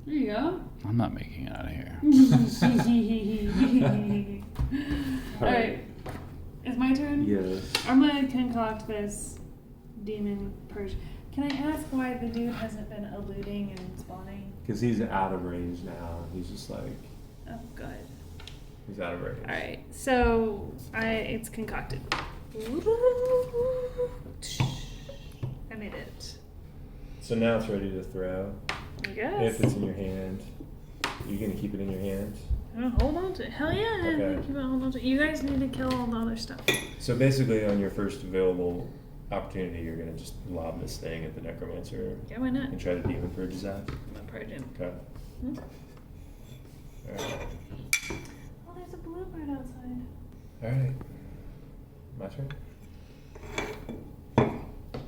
Speaker 3: There you go.
Speaker 1: I'm not making it out of here.
Speaker 3: Alright. It's my turn?
Speaker 2: Yes.
Speaker 3: I'm gonna concoct this demon purge. Can I ask why the dude hasn't been eluding and spawning?
Speaker 2: Because he's out of range now. He's just like,
Speaker 3: Oh, good.
Speaker 2: he's out of range.
Speaker 3: Alright, so it's concocted. I made it.
Speaker 2: So now it's ready to throw.
Speaker 3: I guess.
Speaker 2: If it's in your hand. You're going to keep it in your hand?
Speaker 3: I'm gonna hold on to it. Hell yeah, I'm
Speaker 2: Okay.
Speaker 3: gonna keep on holding on to it. You guys need to kill all the other stuff.
Speaker 2: So basically, on your first available opportunity, you're going to just lob this thing at the Necromancer
Speaker 3: Yeah, why not?
Speaker 2: and try to demon purge his ass.
Speaker 3: I'm gonna purge him.
Speaker 2: Okay.
Speaker 3: Hmm?
Speaker 2: Alright.
Speaker 3: Oh, there's a bluebird outside.
Speaker 2: Alright. My turn?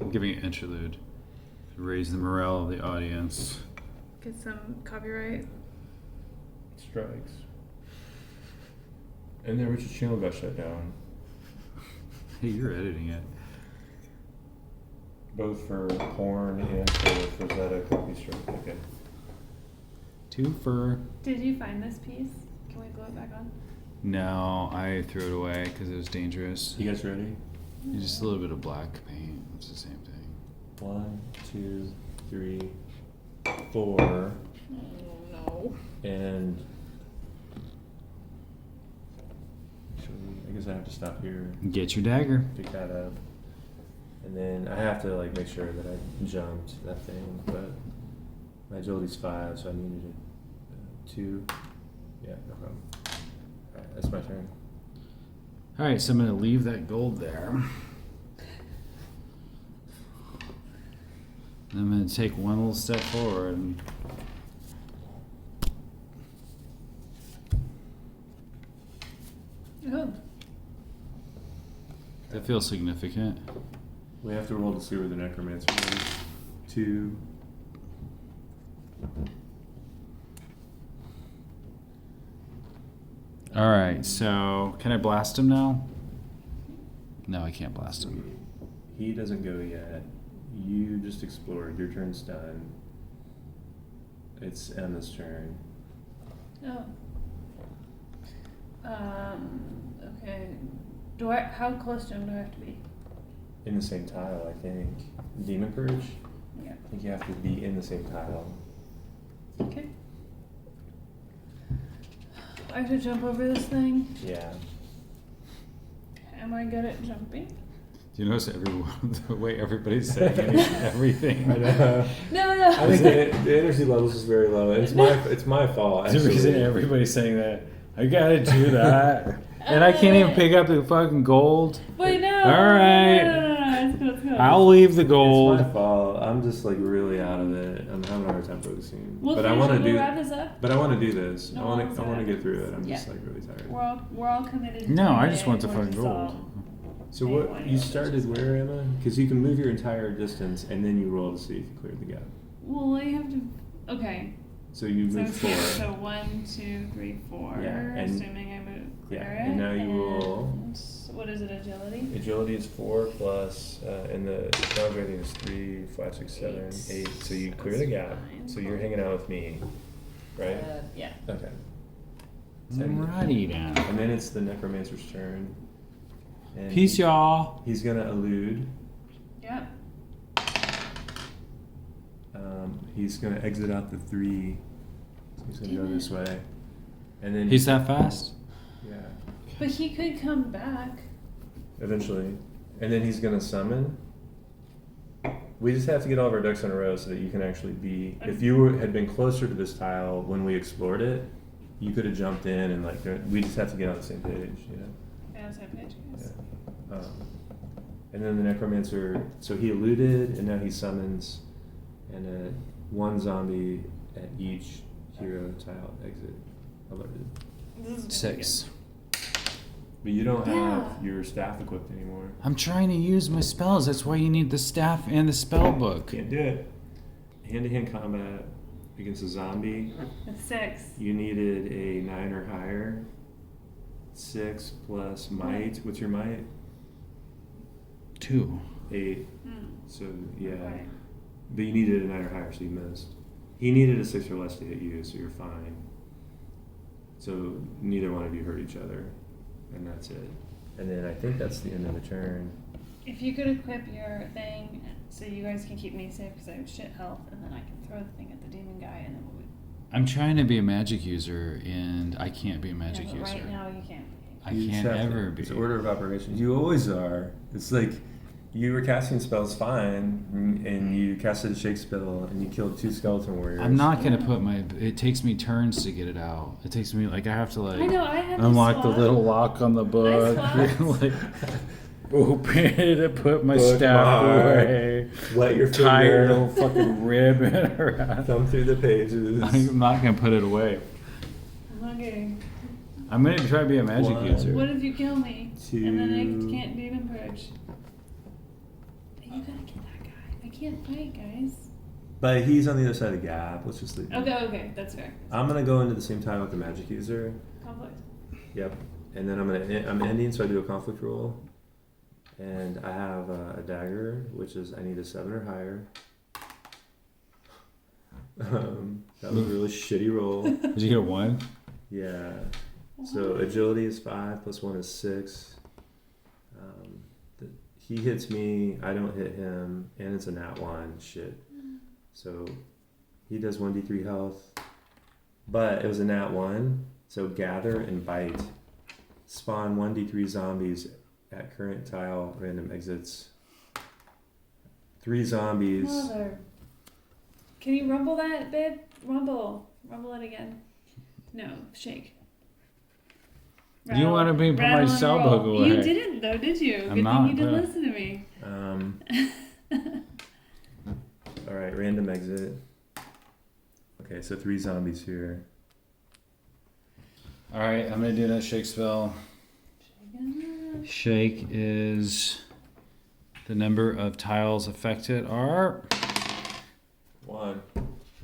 Speaker 1: I'm giving an interlude to raise the morale of the audience.
Speaker 3: Get some copyright.
Speaker 2: Strikes. And then Richard's channel got shut down.
Speaker 1: Hey, you're editing it.
Speaker 2: Both for porn and for Zeta copy strike. Okay.
Speaker 1: 2 for...
Speaker 3: Did you find this piece? Can we glue it back on?
Speaker 1: No, I threw it away because it was dangerous.
Speaker 2: You guys ready?
Speaker 1: Just a little bit of black paint. It's the same thing.
Speaker 2: 1, 2, 3, 4,
Speaker 3: Oh no.
Speaker 2: and actually, I guess I have to stop here,
Speaker 1: Get your dagger.
Speaker 2: pick that up, and then I have to like make sure that I jumped that thing, but my agility's 5, so I needed a 2. Yeah, no problem. Alright, that's my turn.
Speaker 1: All right, so I'm going to leave that gold there. And I'm going to take one little step forward. And
Speaker 3: Oh.
Speaker 1: that feels significant.
Speaker 2: We have to roll to see where the Necromancer is. 2.
Speaker 1: All right, so can I blast him now? No, I can't blast him.
Speaker 2: He doesn't go yet. You just explored. Your turn's done. It's Emma's turn.
Speaker 3: Oh. Okay. How close to him do I have to be?
Speaker 2: In the same tile, I think. Demon Purge?
Speaker 3: Yeah.
Speaker 2: I think you have to be in the same tile.
Speaker 3: Okay. I have to jump over this thing.
Speaker 2: Yeah.
Speaker 3: Am I good at jumping?
Speaker 1: Do you notice the way everybody's saying everything?
Speaker 2: I know.
Speaker 3: No.
Speaker 2: I think the energy levels is very low. It's my fault.
Speaker 1: There's a reason
Speaker 2: Actually.
Speaker 1: everybody's saying that. I gotta do that. And I can't even pick up the fucking gold.
Speaker 3: Wait, no.
Speaker 1: All right.
Speaker 3: No. Let's go.
Speaker 1: I'll leave the
Speaker 2: It's
Speaker 1: gold.
Speaker 2: my fault. I'm just like really out of it. I'm having a hard time focusing.
Speaker 3: We'll
Speaker 2: but I want to do.
Speaker 3: wrap this up.
Speaker 2: But I want to do this.
Speaker 3: No,
Speaker 2: I want
Speaker 3: let's
Speaker 2: to. I want to
Speaker 3: do it.
Speaker 2: get through it. I'm
Speaker 3: Yeah.
Speaker 2: just like really tired.
Speaker 3: We're all committed.
Speaker 1: No, I
Speaker 3: today.
Speaker 1: just want the
Speaker 3: We're
Speaker 1: fucking
Speaker 3: just
Speaker 1: gold.
Speaker 3: all-
Speaker 2: So what you started where, Emma? Because you can move your entire distance and then you roll to see if you cleared the gap.
Speaker 3: Well, I have to. Okay.
Speaker 2: So you
Speaker 3: So,
Speaker 2: move
Speaker 3: it's
Speaker 2: 4.
Speaker 3: here. So 1, 2, 3, 4.
Speaker 2: Yeah, and-
Speaker 3: Assuming I move clear
Speaker 2: Yeah,
Speaker 3: it.
Speaker 2: and now you roll.
Speaker 3: What is it? Agility.
Speaker 2: Agility is 4 plus, and the challenge rating is 3, 5, 6, 7, 8. So you clear the gap. So you're hanging out with me, right?
Speaker 3: Yeah.
Speaker 2: Okay.
Speaker 1: Alrighty then.
Speaker 2: And then it's the Necromancer's turn. And
Speaker 1: Peace, y'all.
Speaker 2: He's gonna elude.
Speaker 3: Yep.
Speaker 2: He's gonna exit out the 3. So he's gonna go this way. And then
Speaker 1: He's that fast?
Speaker 2: yeah.
Speaker 3: But he could come back.
Speaker 2: Eventually. And then he's gonna summon. We just have to get all of our ducks in a row so that you can actually be. If you had been closer to this tile when we explored it, you could have jumped in and like. We just have to get on the same page, you know.
Speaker 3: Yeah, same page, guys.
Speaker 2: Yeah. And then the Necromancer. So he eluded, and now he summons, and 1 zombie at each hero tile exit alerted.
Speaker 3: This is gonna be
Speaker 1: 6.
Speaker 2: But you don't have
Speaker 3: Yeah.
Speaker 2: your staff equipped anymore.
Speaker 1: I'm trying to use my spells. That's why you need the staff and the spell book.
Speaker 2: Can't do it. Hand-to-hand combat against a zombie.
Speaker 3: good. It's 6.
Speaker 2: You needed a 9 or higher. 6 plus might. What's your might?
Speaker 1: 2.
Speaker 2: 8.
Speaker 3: Hmm.
Speaker 2: So yeah.
Speaker 3: Right.
Speaker 2: But you needed a 9 or higher, so you missed. He needed a 6 or less to hit you, so you're fine. So neither one of you hurt each other, and that's it. And then I think that's the end of the turn.
Speaker 3: If you could equip your thing so you guys can keep me safe because I have shit health, and then I can throw the thing at the demon guy, and then we'll.
Speaker 1: I'm trying to be a magic user, and I can't be a magic
Speaker 3: but
Speaker 1: user.
Speaker 3: right now you can't.
Speaker 1: I
Speaker 2: You just
Speaker 1: can't
Speaker 2: have to-
Speaker 1: ever be.
Speaker 2: It's order of operations. You always are. It's like you were casting spells fine, and you casted a shake spell, and you killed 2 skeleton warriors.
Speaker 1: I'm not gonna put my. It takes me turns to get it out. It takes me like I have to like
Speaker 3: I know. I have to
Speaker 1: unlock the
Speaker 3: swap.
Speaker 1: little lock on the book,
Speaker 3: swapped.
Speaker 1: like open it and put my
Speaker 2: Bookmark.
Speaker 1: staff away.
Speaker 2: Let your
Speaker 1: Tie a
Speaker 2: finger
Speaker 1: little fucking ribbon around.
Speaker 2: thumb through the pages.
Speaker 1: I'm not gonna put it away.
Speaker 3: Okay.
Speaker 1: I'm gonna try to be a magic
Speaker 2: 1,
Speaker 1: user.
Speaker 3: What if you kill me? And then
Speaker 2: 2.
Speaker 3: I can't demon purge. You gotta get that guy. I can't fight, guys.
Speaker 2: But he's on the other side of the gap. Let's just leave him.
Speaker 3: Okay, that's fair.
Speaker 2: I'm gonna go into the same time with the magic user.
Speaker 3: Conflict.
Speaker 2: Yep. And then I'm ending, so I do a conflict roll. And I have a dagger, which is I need a 7 or higher. That was a really shitty roll.
Speaker 1: Did you get a 1?
Speaker 2: Yeah. So agility is 5 plus 1 is 6. He hits me, I don't hit him, and it's a nat 1. Shit. So he does 1d3 health. But it was a nat 1, so gather and bite. Spawn 1d3 zombies at current tile random exits. 3 zombies.
Speaker 3: Mother. Can you rumble that, babe? Rumble. Rumble it again. No, shake.
Speaker 1: You wanted me to put my
Speaker 3: rattle and
Speaker 1: cell
Speaker 3: roll.
Speaker 1: book away.
Speaker 3: You didn't though, did you?
Speaker 1: I'm
Speaker 3: Good
Speaker 1: not,
Speaker 3: thing you did
Speaker 1: yeah.
Speaker 3: listen to me.
Speaker 2: Alright, random exit. Okay, so 3 zombies here.
Speaker 1: Alright, I'm gonna do that shake spell. Shake is the number of tiles affected are.
Speaker 2: 1.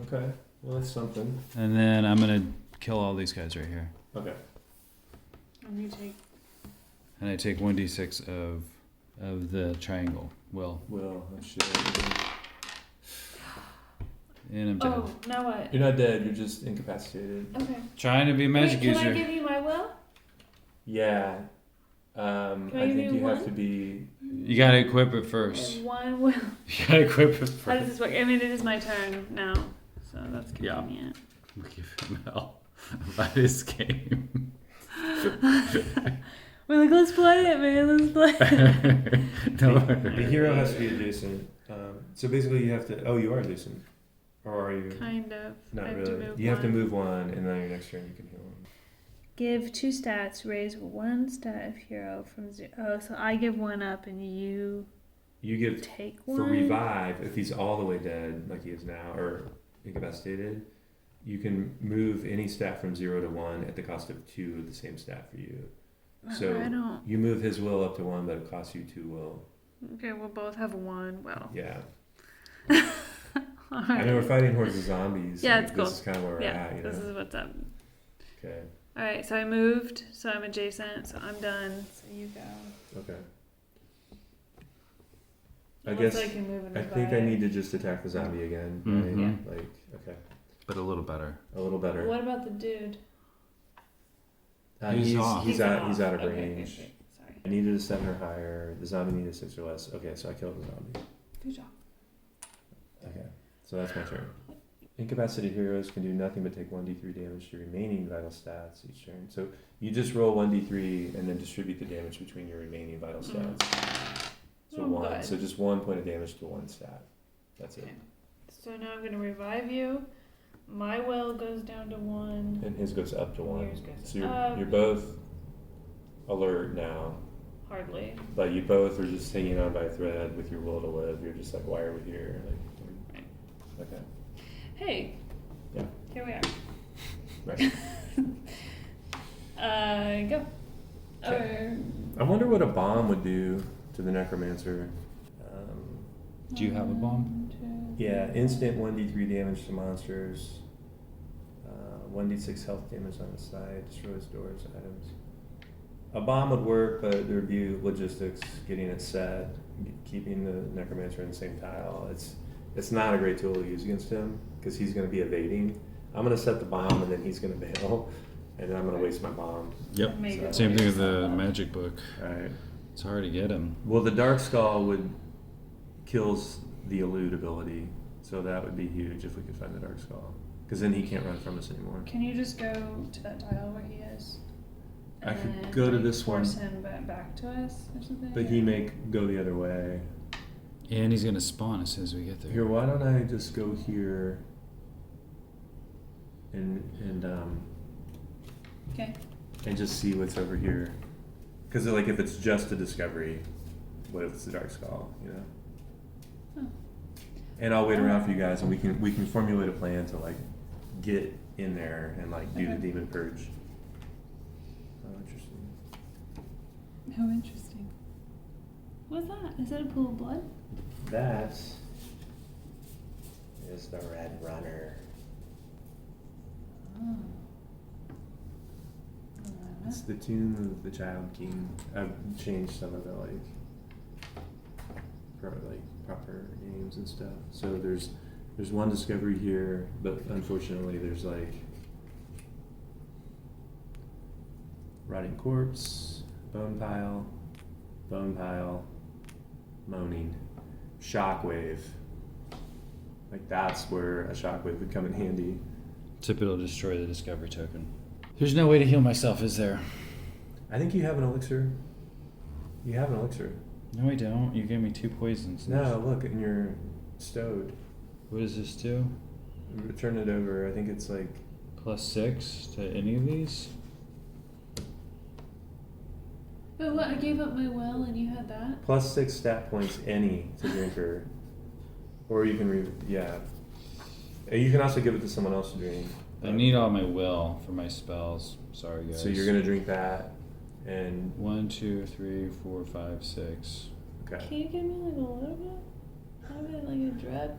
Speaker 2: Okay, well that's something.
Speaker 1: And then I'm gonna kill all these guys right here.
Speaker 2: Okay.
Speaker 3: And you take.
Speaker 1: And I take 1d6 of the triangle. Well,
Speaker 2: Well, that shit.
Speaker 1: and I'm dead.
Speaker 3: Oh, now what?
Speaker 2: You're not dead, you're just incapacitated.
Speaker 3: Okay.
Speaker 1: Trying to be a magic
Speaker 3: Wait, can
Speaker 1: user.
Speaker 3: I give you my will?
Speaker 2: Yeah. I
Speaker 3: I
Speaker 2: think
Speaker 3: do
Speaker 2: you have
Speaker 3: one?
Speaker 2: to be.
Speaker 1: You gotta equip it first.
Speaker 3: And one will.
Speaker 1: You gotta equip it
Speaker 3: How does
Speaker 1: first.
Speaker 3: this work? I mean, it is my turn now, so that's
Speaker 1: Yeah.
Speaker 3: convenient.
Speaker 1: Give him hell about this game.
Speaker 3: We're like, let's play it, man. Let's play it.
Speaker 2: The hero has to be adjacent. So basically, you have to. Oh, you are adjacent, or are you?
Speaker 3: Kind of. I
Speaker 2: Not
Speaker 3: have
Speaker 2: really.
Speaker 3: To move
Speaker 2: You have to
Speaker 3: one.
Speaker 2: move 1, and then your next turn you can heal him.
Speaker 3: Give 2 stats. Raise 1 stat of hero from 0. Oh, so I give 1 up and you
Speaker 2: give
Speaker 3: take 1.
Speaker 2: for revive. If he's all the way dead, like he is now, or incapacitated, you can move any stat from 0 to 1 at the cost of 2 of the same stat for you. So
Speaker 3: I don't.
Speaker 2: you move his will up to 1, but it costs you 2 will.
Speaker 3: Okay, we'll both have 1. Well.
Speaker 2: Yeah.
Speaker 3: All
Speaker 2: I
Speaker 3: right.
Speaker 2: mean, we're fighting hordes of zombies.
Speaker 3: Yeah,
Speaker 2: Like,
Speaker 3: it's cool.
Speaker 2: This is kind of where we're at, you know?
Speaker 3: This is what's up.
Speaker 2: Okay.
Speaker 3: All right, so I moved, so I'm adjacent, so I'm done. So you go.
Speaker 2: Okay.
Speaker 3: Unless I can move and
Speaker 2: I think I need to just attack the zombie again.
Speaker 1: Mhm.
Speaker 2: Right? Like, okay.
Speaker 1: But a little better.
Speaker 2: A little better.
Speaker 3: What about the dude?
Speaker 1: He's off.
Speaker 2: He's out of
Speaker 3: Okay,
Speaker 2: range.
Speaker 3: okay. Sorry.
Speaker 2: I needed a 7 or higher. The zombie needed 6 or less. Okay, so I killed the zombie.
Speaker 3: Good job.
Speaker 2: Okay, so that's my turn. Incapacitated heroes can do nothing but take 1d3 damage to remaining vital stats each turn. So you just roll 1d3 and then distribute the damage between your remaining vital stats. So
Speaker 3: Oh,
Speaker 2: 1.
Speaker 3: good.
Speaker 2: So just 1 point of damage to 1 stat. That's it.
Speaker 3: Okay. So now I'm going to revive you. My will goes down to 1.
Speaker 2: And his goes up to 1.
Speaker 3: Yours goes
Speaker 2: So
Speaker 3: up.
Speaker 2: you're both alert now.
Speaker 3: Hardly.
Speaker 2: But you both are just hanging on by a thread with your will to live. You're just like, why are we here? Like, okay.
Speaker 3: Hey.
Speaker 2: Yeah.
Speaker 3: Here we are.
Speaker 2: Right.
Speaker 3: Go.
Speaker 2: Okay. I wonder what a bomb would do to the Necromancer.
Speaker 1: Do you have a bomb?
Speaker 2: Yeah, instant 1d3 damage to monsters. 1d6 health damage on the side. Destroys doors, items. A bomb would work, but there would be logistics, getting it set, keeping the Necromancer in the same tile. It's not a great tool to use against him because he's going to be evading. I'm going to set the bomb and then he's going to bail, and then I'm going to waste my bomb.
Speaker 1: Yep.
Speaker 3: Maybe
Speaker 1: Same thing with the magic book.
Speaker 2: Right.
Speaker 1: It's hard to get him.
Speaker 2: Well, the Dark Skull kills the elude ability, so that would be huge if we could find the Dark Skull, because then he can't run from us anymore.
Speaker 3: Can you just go to that tile where he is?
Speaker 2: I could
Speaker 3: And,
Speaker 2: go to
Speaker 3: like,
Speaker 2: this one,
Speaker 3: force him back to us or something?
Speaker 2: but he may go the other way.
Speaker 1: And he's gonna spawn as soon as we get there.
Speaker 2: Here, why don't I just go here and
Speaker 3: Okay.
Speaker 2: and just see what's over here? Because like if it's just a discovery, what if it's the Dark Skull? You know.
Speaker 3: Oh.
Speaker 2: And I'll wait around for you guys, and we can formulate a plan to like get in there and like do the
Speaker 3: Okay.
Speaker 2: demon purge. Oh, interesting.
Speaker 3: How interesting. What's that? Is that a pool of blood?
Speaker 2: That is the Red Runner.
Speaker 3: Oh.
Speaker 2: It's the tomb of the Child King. I've changed some of the proper names and stuff. So there's one discovery here, but unfortunately there's like rotting corpse, bone pile, moaning, shockwave. Like that's where a shockwave would come in handy.
Speaker 1: Except it'll destroy the discovery token. There's no way to heal myself, is there?
Speaker 2: I think you have an elixir. You have an elixir.
Speaker 1: No, I don't. You gave me 2 poisons.
Speaker 2: No, look, and you're stowed.
Speaker 1: What does this do?
Speaker 2: Turn it over. I think it's like
Speaker 1: +6 to any of these?
Speaker 3: But what? I gave up my will and you had that?
Speaker 2: +6 stat points any to drinker. Or you can And you can also give it to someone else to drink.
Speaker 1: I need all my will for my spells. Sorry, guys.
Speaker 2: So you're gonna drink that, and
Speaker 1: 1, 2, 3, 4, 5, 6.
Speaker 2: okay.
Speaker 3: Can you give me like a little bit? Have it like a drip?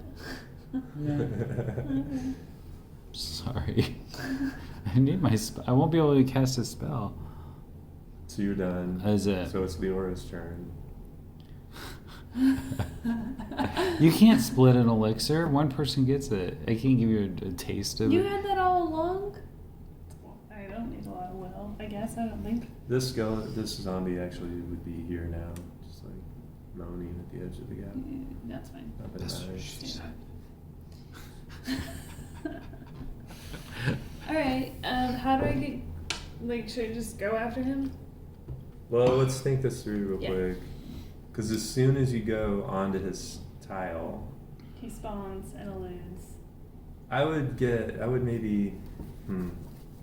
Speaker 3: Okay.
Speaker 1: Sorry. I need my I won't be able to cast a spell.
Speaker 2: So you're done.
Speaker 1: Is it?
Speaker 2: So it's Leora's turn.
Speaker 1: You can't split an elixir. One person gets it. I can't give you a taste of
Speaker 3: You
Speaker 1: it.
Speaker 3: had that all along? I don't need a lot of will. I guess. I don't think.
Speaker 2: This zombie actually would be here now, just like moaning at the edge of the gap.
Speaker 3: That's fine.
Speaker 2: Not that
Speaker 1: That's
Speaker 2: it
Speaker 1: what
Speaker 2: matters.
Speaker 1: she said.
Speaker 3: Alright, how do I get. Like, should I just go after him?
Speaker 2: Well, let's think this through real
Speaker 3: Yeah.
Speaker 2: quick. Because as soon as you go onto his tile,
Speaker 3: He spawns and eludes.
Speaker 2: I would maybe,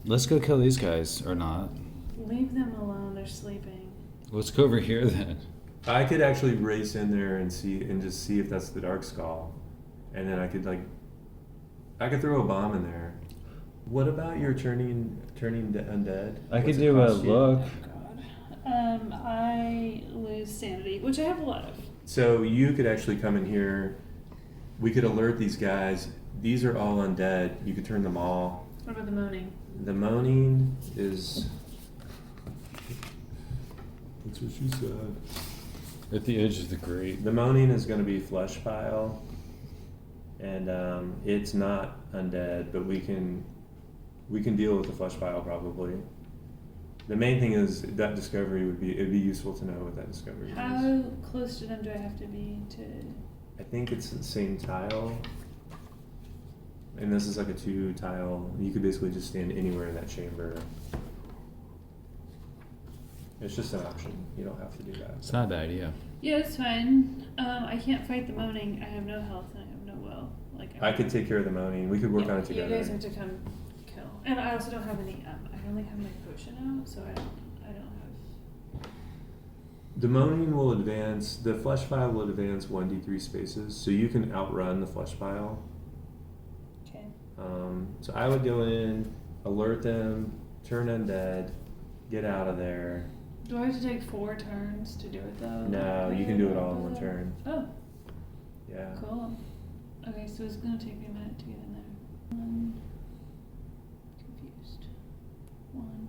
Speaker 1: Let's go kill these guys, or not.
Speaker 3: Leave them alone. They're sleeping.
Speaker 1: Let's go over here then.
Speaker 2: I could actually race in there and just see if that's the Dark Skull, and then I could throw a bomb in there. What about your turning undead?
Speaker 1: I could
Speaker 2: What's it
Speaker 1: do a
Speaker 2: cost you?
Speaker 1: look.
Speaker 3: Oh God. I lose sanity, which I have a lot of.
Speaker 2: So you could actually come in here. We could alert these guys. These are all undead. You could turn them all.
Speaker 3: What about the moaning?
Speaker 2: The moaning is. That's what she said.
Speaker 1: At the edge of the grate.
Speaker 2: The moaning is going to be flesh pile, and it's not undead, but we can deal with the flesh pile probably. The main thing is that discovery it'd be useful to know what that discovery is.
Speaker 3: How close to them do I have to be to?
Speaker 2: I think it's the same tile, and this is like a 2 tile. You could basically just stand anywhere in that chamber. It's just an option. You don't have to do that.
Speaker 1: It's not a bad idea.
Speaker 3: Yeah, it's fine. I can't fight the moaning. I have no health and I have no will.
Speaker 2: I could take care of the moaning. We could work on it together.
Speaker 3: You guys have to come kill. And I also don't have any. I only have my potion out, so I don't have.
Speaker 2: The moaning will advance. The flesh pile will advance 1d3 spaces, so you can outrun the flesh pile.
Speaker 3: Okay.
Speaker 2: So I would go in, alert them, turn undead, get out of there.
Speaker 3: Do I have to take 4 turns to do it though?
Speaker 2: No, you can do it all in 1 turn.
Speaker 3: Oh,
Speaker 2: Yeah.
Speaker 3: cool. Okay, so it's gonna take me a minute to get in there. Confused. 1,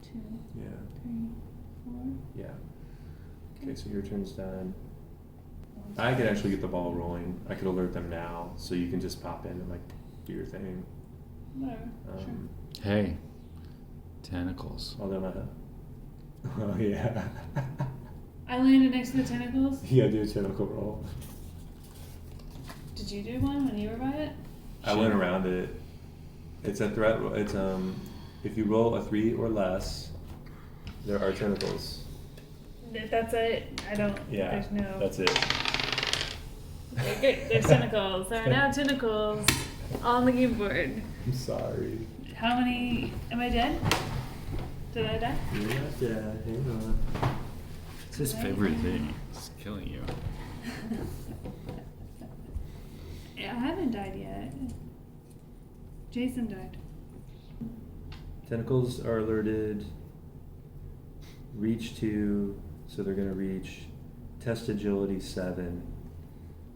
Speaker 3: 2,
Speaker 2: Yeah.
Speaker 3: 3, 4.
Speaker 2: Yeah. Okay, so your turn's done. I could actually get the ball rolling. I could alert them now, so you can just pop in and do your thing.
Speaker 3: Whatever. Sure.
Speaker 1: Hey, tentacles.
Speaker 2: Although my. Oh yeah.
Speaker 3: I landed next to the tentacles.
Speaker 2: Yeah, do a tentacle roll.
Speaker 3: Did you do one when you were by it?
Speaker 2: I went around it. It's a threat. It's if you roll a 3 or less, there are tentacles.
Speaker 3: That's it. I don't.
Speaker 2: Yeah.
Speaker 3: There's no.
Speaker 2: That's it.
Speaker 3: Okay, great. There's tentacles. There are now tentacles on the keyboard.
Speaker 2: I'm sorry.
Speaker 3: How many? Am I dead? Did I die?
Speaker 2: You're not dead. Hang on.
Speaker 1: It's his favorite thing. It's killing you.
Speaker 3: Yeah, I haven't died yet. Jason died.
Speaker 2: Tentacles are alerted. Reach 2, so they're gonna reach. Test agility 7.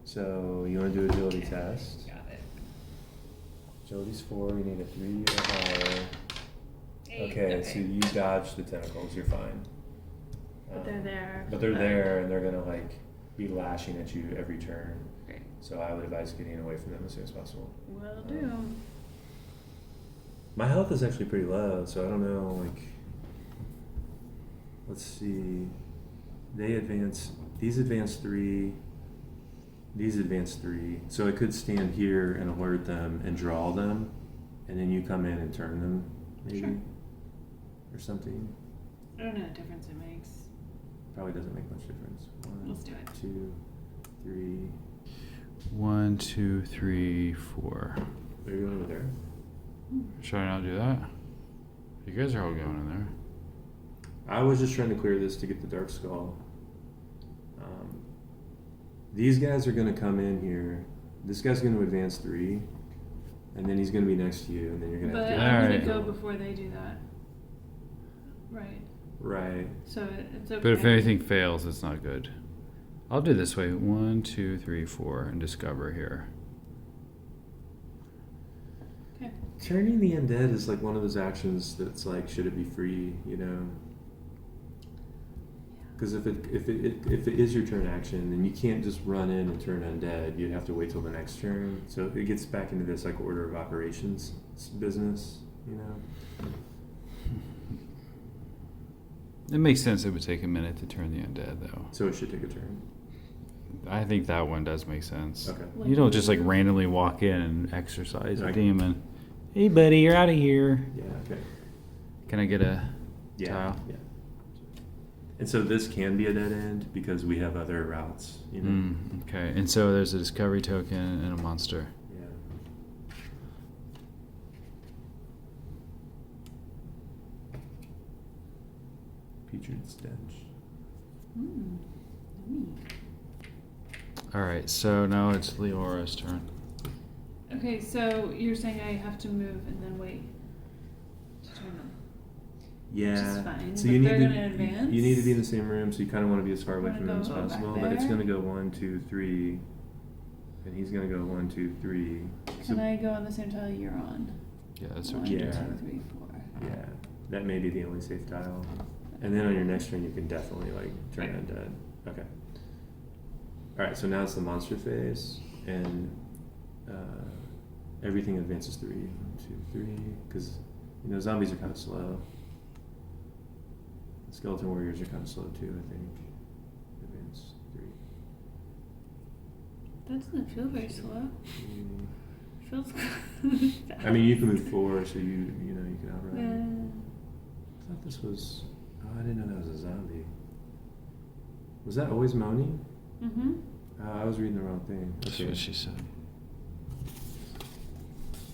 Speaker 2: So you want to do agility test?
Speaker 3: Got it.
Speaker 2: Agility's 4. You need a 3 or higher.
Speaker 3: 8.
Speaker 2: Okay, so you dodge the tentacles. You're fine.
Speaker 3: But they're there.
Speaker 2: But they're there, and they're gonna be lashing at you every turn.
Speaker 3: Great.
Speaker 2: So I would advise getting away from them as soon as possible.
Speaker 3: Will do.
Speaker 2: My health is actually pretty low, so I don't know. Let's see. These advance 3. These advance 3. So I could stand here and alert them and draw them, and then you come in and turn them, maybe,
Speaker 3: Sure.
Speaker 2: or something.
Speaker 3: I don't know what difference it makes.
Speaker 2: Probably doesn't make much difference. 1,
Speaker 3: Let's do it.
Speaker 2: 2, 3.
Speaker 1: 1, 2, 3, 4.
Speaker 2: Are you going over there?
Speaker 1: Should I not do that? You guys are all going in there.
Speaker 2: I was just trying to clear this to get the Dark Skull. These guys are going to come in here. This guy's going to advance 3, and then he's going to be next to you, and then you're going to
Speaker 3: But
Speaker 2: have to.
Speaker 3: I'm
Speaker 1: Alright.
Speaker 3: gonna go before they do that. Right.
Speaker 2: Right.
Speaker 3: So it's okay.
Speaker 1: But if anything fails, it's not good. I'll do this way. 1, 2, 3, 4, and discover here.
Speaker 3: Okay.
Speaker 2: Turning the undead is one of those actions that's should it be free, you know? Because if it is your turn action, then you can't just run in and turn undead. You'd have to wait till the next turn. So it gets back into this order of operations business, you know?
Speaker 1: It makes sense it would take a minute to turn the undead, though.
Speaker 2: So it should take a turn.
Speaker 1: I think that one does make sense.
Speaker 2: Okay.
Speaker 1: You don't just randomly walk in and exercise a
Speaker 2: Okay.
Speaker 1: demon. Hey, buddy, you're out of here.
Speaker 2: Yeah. Okay.
Speaker 1: Can I get a
Speaker 2: Yeah.
Speaker 1: tile?
Speaker 2: Yeah. And so this can be a dead end because we have other routes, you know.
Speaker 1: Okay, and so there's a discovery token and a monster.
Speaker 2: Yeah. Putrid stench.
Speaker 3: Yummy.
Speaker 1: All right, so now it's Leora's turn.
Speaker 3: Okay, so you're saying I have to move and then wait to turn them.
Speaker 2: Yeah.
Speaker 3: Which is fine,
Speaker 2: So
Speaker 3: but
Speaker 2: you need
Speaker 3: they're
Speaker 2: to
Speaker 3: gonna advance?
Speaker 2: you need to be in the same room, so you kind of want to be as far away
Speaker 3: Wanna
Speaker 2: from him as
Speaker 3: go back
Speaker 2: possible. But it's
Speaker 3: there?
Speaker 2: going to go 1, 2, 3, and he's going to go 1, 2, 3.
Speaker 3: Can I go on the same tile you're on?
Speaker 1: Yeah, that's what
Speaker 3: One,
Speaker 1: you
Speaker 2: Yeah.
Speaker 1: do.
Speaker 3: 2, 3, 4.
Speaker 2: Yeah, that may be the only safe tile. And then on your next turn, you can definitely like turn
Speaker 3: Right.
Speaker 2: undead. Okay. All right, so now it's the monster phase, and everything advances 3. 1, 2, 3, because zombies are kind of slow. Skeleton warriors are kind of slow too, I think. Advance 3.
Speaker 3: That doesn't feel very slow.
Speaker 2: 3.
Speaker 3: Feels
Speaker 2: I mean, you can move 4, so you can outrun.
Speaker 3: Yeah.
Speaker 2: I thought this was. Oh, I didn't know that was a zombie. Was that always moaning?
Speaker 3: Mm-hmm.
Speaker 2: I was reading the wrong thing.
Speaker 1: That's
Speaker 2: Okay.
Speaker 1: what she said.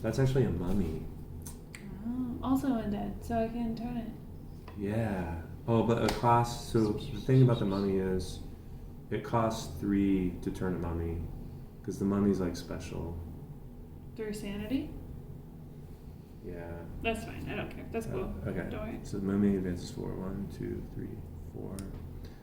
Speaker 2: That's actually a mummy.
Speaker 3: Oh, also undead, so I can turn it.
Speaker 2: Yeah. Oh, but it costs. So the thing about the mummy is, it costs 3 to turn a mummy, because the mummy's like special.
Speaker 3: Through sanity?
Speaker 2: Yeah.
Speaker 3: That's fine. I don't care. That's cool.
Speaker 2: Okay.
Speaker 3: Don't worry.
Speaker 2: So the mummy advances 4. 1, 2, 3, 4.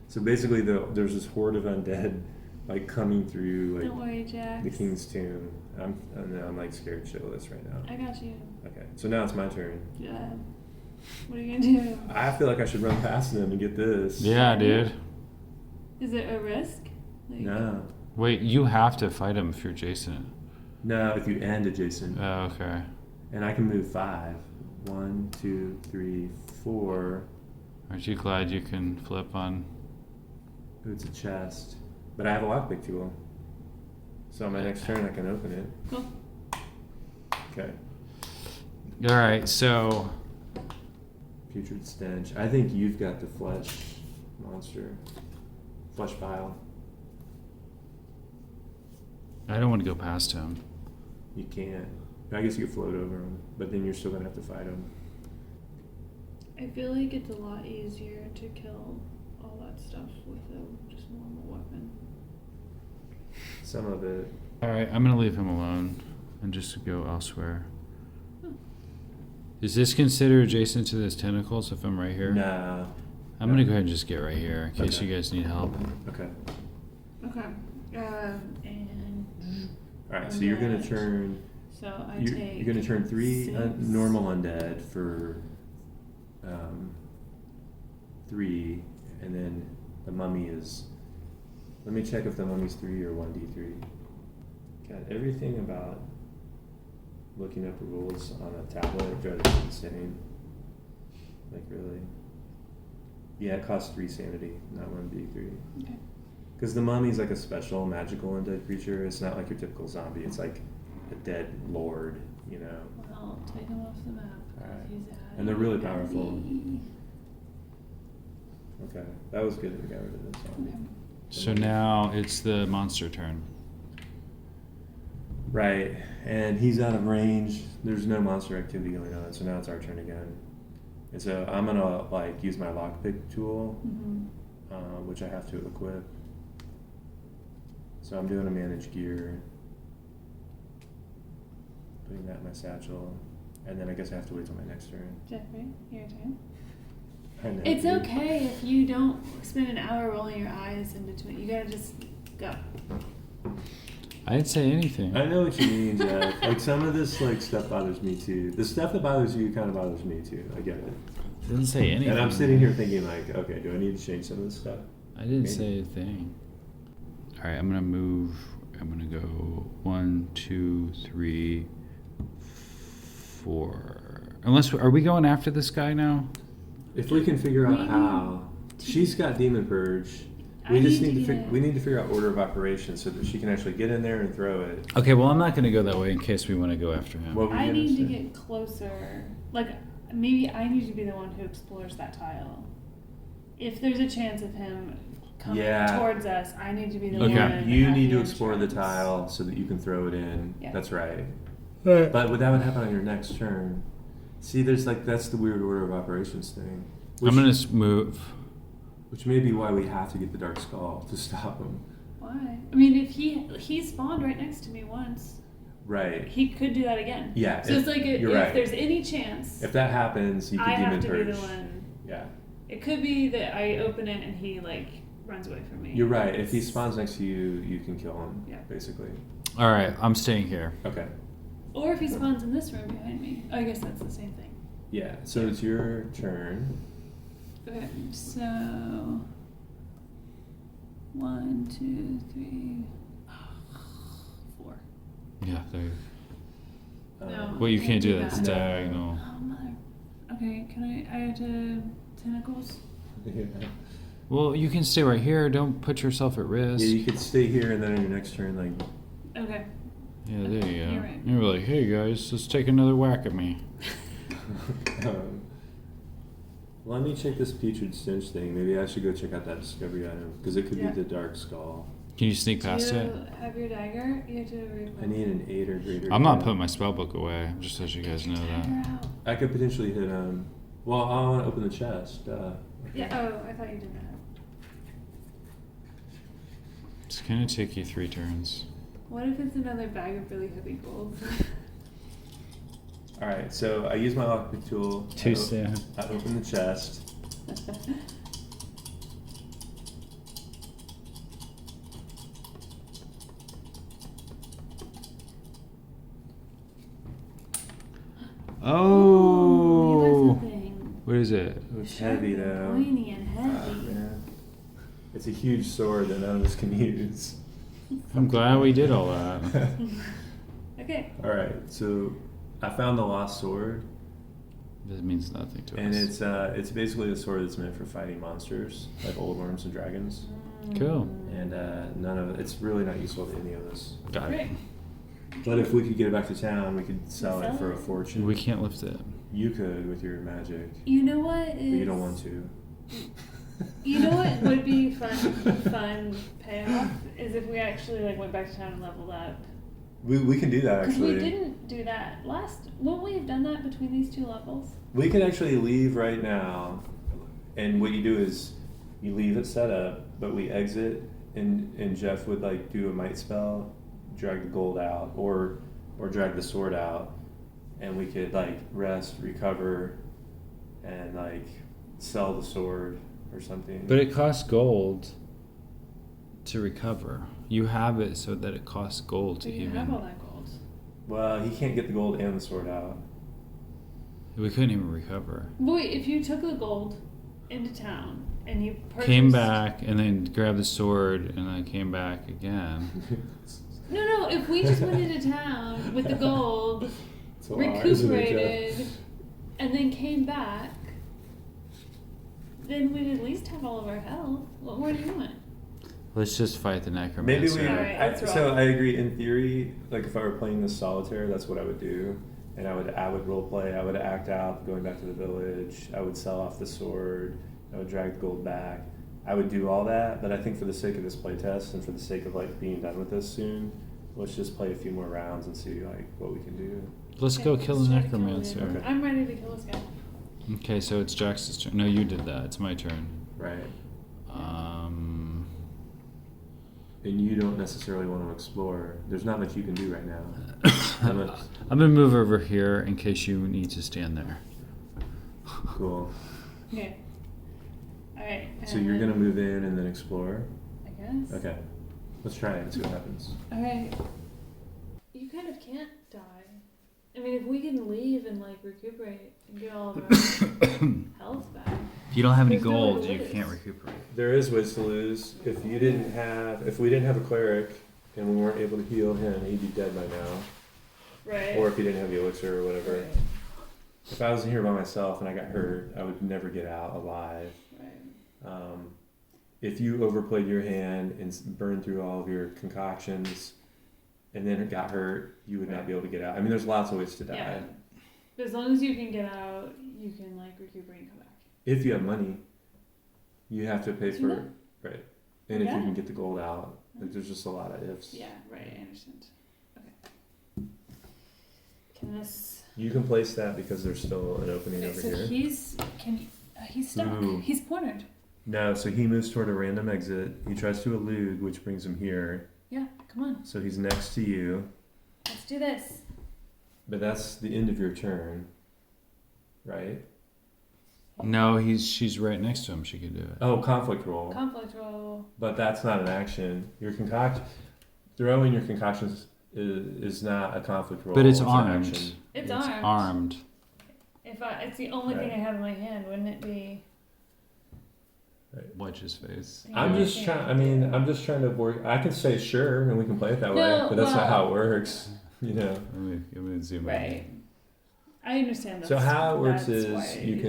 Speaker 2: So basically, there's this horde of undead, like coming through,
Speaker 3: Don't
Speaker 2: like
Speaker 3: worry, Jax.
Speaker 2: the king's tomb. I'm like scared shitless right now.
Speaker 3: I got you.
Speaker 2: Okay. So now it's my turn.
Speaker 3: Yeah. What are you gonna do?
Speaker 2: I feel like I should run past them and get this.
Speaker 1: Yeah, dude.
Speaker 3: Is it a risk? Like,
Speaker 2: No.
Speaker 1: Wait, you have to fight him if you're Jason.
Speaker 2: No, if you end adjacent.
Speaker 1: Oh, okay.
Speaker 2: And I can move 5. 1, 2, 3, 4.
Speaker 1: Aren't you glad you can flip on?
Speaker 2: Ooh, it's a chest. But I have a lockpick tool. So on my next turn I can open it.
Speaker 3: Cool.
Speaker 2: Okay.
Speaker 1: All right, so
Speaker 2: Putrid stench. I think you've got the flesh monster. Flesh pile.
Speaker 1: I don't want to go past him.
Speaker 2: You can't. I guess you could float over him, but then you're still gonna have to fight him.
Speaker 3: I feel like it's a lot easier to kill all that stuff with a just normal weapon.
Speaker 2: Some of it.
Speaker 1: All right, I'm gonna leave him alone and just go elsewhere.
Speaker 3: Oh.
Speaker 1: Is this considered adjacent to this tentacles if I'm right here?
Speaker 2: Nah.
Speaker 1: I'm gonna go ahead and just get right here in case
Speaker 2: Okay.
Speaker 1: you guys need help.
Speaker 2: Okay.
Speaker 3: Okay. And
Speaker 2: Alright, so you're gonna
Speaker 3: Undead.
Speaker 2: turn.
Speaker 3: so I
Speaker 2: You're,
Speaker 3: take.
Speaker 2: you're gonna turn 3
Speaker 3: 6.
Speaker 2: normal undead for 3, and then the mummy is. Let me check if the mummy's 3 or 1d3. God, everything about looking up rules on a tablet drives me insane. Like, really. Yeah, it costs 3 sanity, not 1d3.
Speaker 3: Okay.
Speaker 2: Because the mummy's like a special magical undead creature. It's not like your typical zombie. It's like a dead lord, you know.
Speaker 3: Well, take him off the map. 'Cause
Speaker 2: Alright.
Speaker 3: he's out
Speaker 2: And they're really
Speaker 3: of
Speaker 2: powerful.
Speaker 3: me.
Speaker 2: Okay, that was good that we got rid of this zombie.
Speaker 3: Okay.
Speaker 1: So now it's the monster turn.
Speaker 2: Right, and he's out of range. There's no monster activity going on, so now it's our turn again. And so I'm gonna like use my lockpick tool,
Speaker 3: Mm-hmm.
Speaker 2: which I have to equip. So I'm doing a manage gear, putting that in my satchel, and then I guess I have to wait till my next turn.
Speaker 3: Jeffrey, your turn.
Speaker 2: I know,
Speaker 3: It's
Speaker 2: dude.
Speaker 3: okay if you don't spend an hour rolling your eyes in between. You gotta just go.
Speaker 1: I didn't say anything.
Speaker 2: I know what you mean, Jeff. Like some of this like stuff bothers me too. The stuff that bothers you kind of bothers me too. I get it.
Speaker 1: Didn't say anything.
Speaker 2: And I'm sitting here thinking like, okay, do I need to change some of this stuff?
Speaker 1: I didn't
Speaker 2: Maybe.
Speaker 1: say a thing. All right, I'm gonna move. I'm gonna go 1, 2, 3, 4. Unless are we going after this guy now?
Speaker 2: If we can figure out
Speaker 3: We
Speaker 2: how, she's got demon purge.
Speaker 3: I
Speaker 2: We just
Speaker 3: need
Speaker 2: need
Speaker 3: to
Speaker 2: to
Speaker 3: get-
Speaker 2: we need to figure out order of operations so that she can actually get in there and throw it.
Speaker 1: Okay, well I'm not gonna go that way in case we want to go after him.
Speaker 2: What were you
Speaker 3: I
Speaker 2: gonna
Speaker 3: need to
Speaker 2: say?
Speaker 3: get closer. Like, maybe I need to be the one who explores that tile. If there's a chance of him coming
Speaker 2: Yeah.
Speaker 3: towards us, I need to be the
Speaker 1: Okay.
Speaker 3: one.
Speaker 2: You
Speaker 3: at
Speaker 2: need
Speaker 3: the
Speaker 2: to explore the
Speaker 3: entrance.
Speaker 2: tile so that you can throw it in.
Speaker 3: Yeah.
Speaker 2: That's right. But that would happen on your next turn. See, there's like that's the weird order of operations thing.
Speaker 1: I'm gonna move.
Speaker 2: Which may be why we have to get the Dark Skull to stop him.
Speaker 3: Why? I mean, if he spawned right next to me once.
Speaker 2: Right.
Speaker 3: He could do that again.
Speaker 2: Yeah.
Speaker 3: So it's like if
Speaker 2: right.
Speaker 3: there's any chance.
Speaker 2: If that happens, you can
Speaker 3: I
Speaker 2: demon
Speaker 3: have to
Speaker 2: purge.
Speaker 3: be the one.
Speaker 2: Yeah.
Speaker 3: It could be that I open it and he like runs away from me.
Speaker 2: You're right. If he spawns next to you, you can kill him.
Speaker 3: Yeah.
Speaker 2: Basically.
Speaker 1: All right, I'm staying here.
Speaker 2: Okay.
Speaker 3: Or if he spawns in this room behind me. Oh, I guess that's the same thing.
Speaker 2: Yeah. So it's your turn.
Speaker 3: Okay, so 1, 2, 3, 4.
Speaker 1: Yeah, there.
Speaker 3: No.
Speaker 1: Well, you can't do that.
Speaker 3: that.
Speaker 1: It's diagonal.
Speaker 3: Oh mother. Okay, can I add to tentacles?
Speaker 2: Yeah.
Speaker 1: Well, you can stay right here. Don't put yourself at risk.
Speaker 2: Yeah, you could stay here, and then on your next turn, like.
Speaker 3: Okay.
Speaker 1: Yeah, there you go.
Speaker 3: You're right.
Speaker 1: You're like, hey guys, let's take another whack at me.
Speaker 2: Let me check this putrid stench thing. Maybe I should go check out that discovery item because it could
Speaker 3: Yeah.
Speaker 2: be the Dark Skull.
Speaker 1: Can you sneak past
Speaker 3: Do
Speaker 1: it?
Speaker 3: you have your dagger? You have to reroll.
Speaker 2: I need an 8 or greater.
Speaker 1: I'm not
Speaker 2: hit.
Speaker 1: putting my spell book away, just so you guys know that.
Speaker 3: Dagger out.
Speaker 2: I could potentially hit him. Well, I want to open the chest.
Speaker 3: Yeah. Oh, I thought you did that.
Speaker 1: It's gonna take you 3 turns.
Speaker 3: What if it's another bag of really heavy gold?
Speaker 2: All right, so I use my lockpick tool. I open the chest.
Speaker 1: Oh!
Speaker 3: Give us a thing.
Speaker 1: What is it?
Speaker 2: It's heavy
Speaker 3: Sharp and
Speaker 2: though.
Speaker 3: Pointy and
Speaker 2: Ah,
Speaker 3: heavy.
Speaker 2: man. It's a huge sword that none of us can use.
Speaker 1: I'm glad we did all that.
Speaker 3: Okay.
Speaker 2: All right, so I found the lost sword,
Speaker 1: This means nothing to
Speaker 2: and
Speaker 1: us.
Speaker 2: it's basically a sword that's meant for fighting monsters like old worms and dragons.
Speaker 1: Cool.
Speaker 2: And none of it's really not useful to any of us.
Speaker 1: Got
Speaker 3: Great.
Speaker 1: it.
Speaker 2: But if we could get it back to town, we could sell it
Speaker 3: Sell
Speaker 2: for a
Speaker 3: it?
Speaker 2: fortune.
Speaker 1: We can't lift it.
Speaker 2: You could with your magic,
Speaker 3: You know what
Speaker 2: but
Speaker 3: is?
Speaker 2: you don't want to.
Speaker 3: You know what would be fun payoff is if we actually like went back to town and leveled up.
Speaker 2: We can do that
Speaker 3: Because
Speaker 2: actually.
Speaker 3: we didn't do that last. Won't we have done that between these 2 levels?
Speaker 2: We could actually leave right now, and what you do is you leave it set up, but we exit, and Jeff would like do a might spell, drag the gold out, or drag the sword out, and we could like rest, recover, and like sell the sword or something.
Speaker 1: But it costs gold to recover. You have it so that it costs gold to
Speaker 3: We can
Speaker 1: even.
Speaker 3: have all that gold.
Speaker 2: Well, he can't get the gold and the sword out.
Speaker 1: We couldn't even recover.
Speaker 3: But wait, if you took the gold into town and you purchased...
Speaker 1: Came back and then grabbed the sword and then came back again.
Speaker 3: No, if we just went into town with the gold,
Speaker 2: It's a lot, isn't it,
Speaker 3: recuperated,
Speaker 2: Jeff?
Speaker 3: and then came back, then we'd at least have all of our health. What more do you want?
Speaker 1: Let's just fight the Necromancer.
Speaker 2: Maybe we.
Speaker 3: Alright, let's
Speaker 2: So
Speaker 3: roll.
Speaker 2: I agree. In theory, like if I were playing this solitaire, that's what I would do, and I would role play. I would act out going back to the village. I would sell off the sword. I would drag the gold back. I would do all that, but I think for the sake of this playtest and for the sake of like being done with this soon, let's just play a few more rounds and see like what we can do.
Speaker 1: Let's go kill the
Speaker 3: Let's try to kill
Speaker 1: Necromancer.
Speaker 3: him.
Speaker 2: Okay.
Speaker 3: I'm ready to kill this guy.
Speaker 1: Okay, so it's Jax's turn. No, you did that. It's my turn.
Speaker 2: Right.
Speaker 1: Um,
Speaker 2: And you don't necessarily want to explore. There's not much you can do right now.
Speaker 1: I'm gonna move over here in case you need to stand there.
Speaker 2: Cool.
Speaker 3: Okay. Alright.
Speaker 2: So you're gonna move in and then explore.
Speaker 3: I guess.
Speaker 2: Okay. Let's try it and see what happens.
Speaker 3: Alright. You kind of can't die. I mean, if we can leave and like recuperate and get all of our health back.
Speaker 1: If you don't have any
Speaker 3: There's no way
Speaker 1: gold,
Speaker 3: to
Speaker 1: you
Speaker 3: lose.
Speaker 1: can't recuperate.
Speaker 2: There is ways to lose. If we didn't have a cleric and we weren't able to heal him, he'd be dead by now.
Speaker 3: Right.
Speaker 2: Or if he didn't have the elixir or whatever.
Speaker 3: Right.
Speaker 2: If I was here by myself and I got hurt, I would never get out alive.
Speaker 3: Right.
Speaker 2: If you overplayed your hand and burned through all of your concoctions and then it got hurt, you would not be able to get out. I mean, there's lots of ways to die.
Speaker 3: Yeah. But as long as you can get out, you can like recuperate and come back.
Speaker 2: If you have money, you have to pay
Speaker 3: Do
Speaker 2: for
Speaker 3: that?
Speaker 2: right. And if
Speaker 3: Yeah.
Speaker 2: you can get the gold out, like there's just a lot of ifs.
Speaker 3: Yeah, right, I understand. Okay. Can this...
Speaker 2: You can place that because there's still an opening
Speaker 3: Okay,
Speaker 2: over
Speaker 3: so
Speaker 2: here.
Speaker 3: he's stuck.
Speaker 1: Ooh.
Speaker 3: He's cornered.
Speaker 2: No, so he moves toward a random exit. He tries to elude, which brings him here.
Speaker 3: Yeah, come on.
Speaker 2: So he's next to you.
Speaker 3: Let's do this.
Speaker 2: But that's the end of your turn, right?
Speaker 1: No, she's right next to him. She could do it.
Speaker 2: Oh, conflict roll.
Speaker 3: Conflict roll.
Speaker 2: But that's not an action. Throwing your concoctions is not a conflict roll.
Speaker 1: But it's
Speaker 2: an
Speaker 1: armed.
Speaker 2: action.
Speaker 3: It's
Speaker 1: armed.
Speaker 3: It's the only thing I have in my hand, wouldn't it be?
Speaker 1: Watch his face.
Speaker 2: I'm just trying to work. I can say sure, and we can play it that way, but that's not how it works. You know.
Speaker 1: Let me zoom
Speaker 3: right. In. I understand that.
Speaker 2: So how it works is you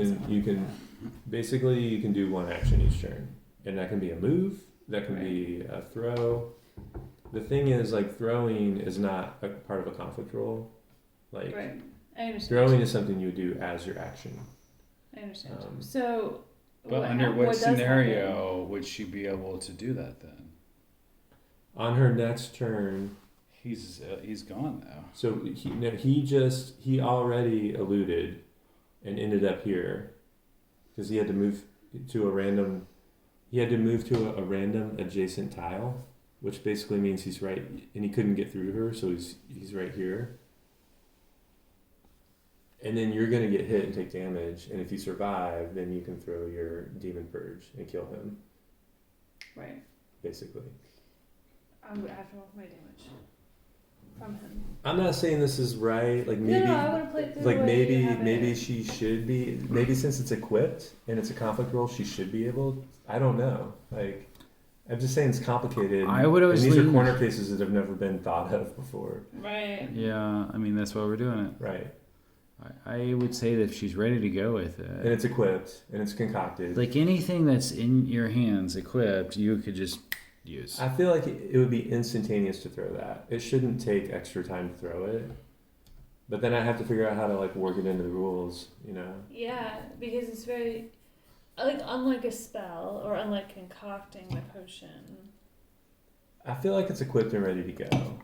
Speaker 2: can basically you can do one action each turn, and that can be a move, that can be a throw. The thing is, like, throwing is not a part of a conflict roll. Like,
Speaker 3: right. I understand.
Speaker 2: Throwing is something you do as your action.
Speaker 3: I understand. So.
Speaker 1: But under what scenario would she be able to do that then?
Speaker 2: On her next turn,
Speaker 1: he's gone now.
Speaker 2: So he already eluded and ended up here because he had to move to a random. He had to move to a random adjacent tile, which basically means he's right, and he couldn't get through her, so he's right here. And then you're going to get hit and take damage, and if you survive, then you can throw your Demon Purge and kill him.
Speaker 3: Right.
Speaker 2: Basically.
Speaker 3: I have to roll my damage from him.
Speaker 2: I'm not saying this is right. Like maybe,
Speaker 3: I would have played through
Speaker 2: like
Speaker 3: the
Speaker 2: maybe she should be. Maybe since it's equipped and it's a conflict roll, she should be able. I don't know. Like I'm just saying it's complicated.
Speaker 1: I would always.
Speaker 2: And these are corner cases that have never been thought of before.
Speaker 3: Right.
Speaker 1: Yeah, I mean that's why we're doing it.
Speaker 2: Right.
Speaker 1: I would say that if she's ready to go with it,
Speaker 2: and it's equipped and it's concocted,
Speaker 1: like anything that's in your hands equipped, you could just use.
Speaker 2: I feel like it would be instantaneous to throw that. It shouldn't take extra time to throw it. But then I have to figure out how to like work it into the rules, you know?
Speaker 3: Yeah, because it's very like unlike a spell or unlike concocting the potion.
Speaker 2: I feel like it's equipped and ready to go.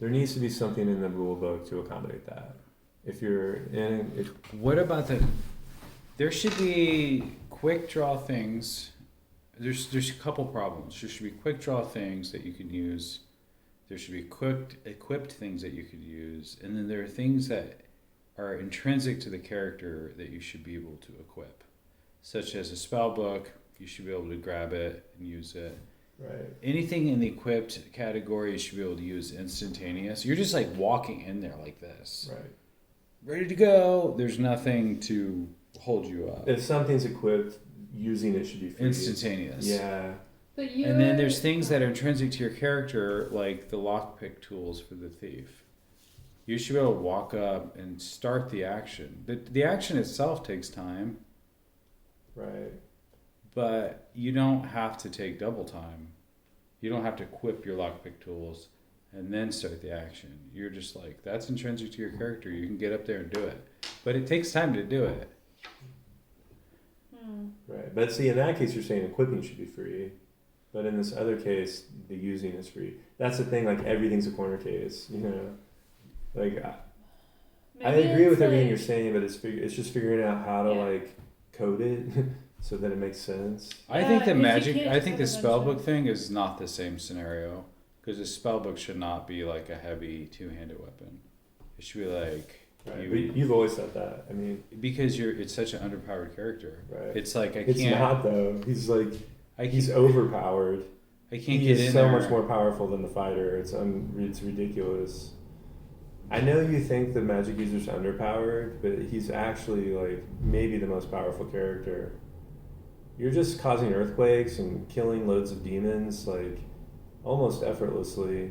Speaker 2: There needs to be something in the rule book to accommodate that. If you're in,
Speaker 1: what about there should be quick draw things. There's a couple problems. There should be quick draw things that you can use. There should be equipped things that you could use, and then there are things that are intrinsic to the character that you should be able to equip, such as a spell book. You should be able to grab it and use it.
Speaker 2: Right.
Speaker 1: Anything in the equipped category you should be able to use instantaneous. You're just like walking in there like this.
Speaker 2: Right.
Speaker 1: Ready to go. There's nothing to hold you up.
Speaker 2: If something's equipped, using it should be free.
Speaker 1: Instantaneous.
Speaker 2: Yeah.
Speaker 1: And then there's things that are intrinsic to your character, like the lockpick tools for the thief. You should be able to walk up and start the action. The action itself takes time.
Speaker 2: Right.
Speaker 1: But you don't have to take double time. You don't have to equip your lockpick tools and then start the action. You're just like, that's intrinsic to your character. You can get up there and do it. But it takes time to do it.
Speaker 2: Right. But see, in that case, you're saying equipping should be free. But in this other case, the using is free. That's the thing, like everything's a corner case, you know? Like, I agree with everything you're saying, but it's just figuring out how to like code it so that it makes sense.
Speaker 1: I think the spellbook thing is not the same scenario. Because a spellbook should not be like a heavy two-handed weapon. It should be like...
Speaker 2: Right. But you've always said that. I mean... Because
Speaker 1: it's such an underpowered character.
Speaker 2: Right.
Speaker 1: It's like
Speaker 2: It's not, though. He's like... He's overpowered.
Speaker 1: I can't get in there.
Speaker 2: He's so much more powerful than the fighter. It's ridiculous. I know you think the magic user's underpowered, but he's actually like maybe the most powerful character. You're just causing earthquakes and killing loads of demons, like... almost effortlessly.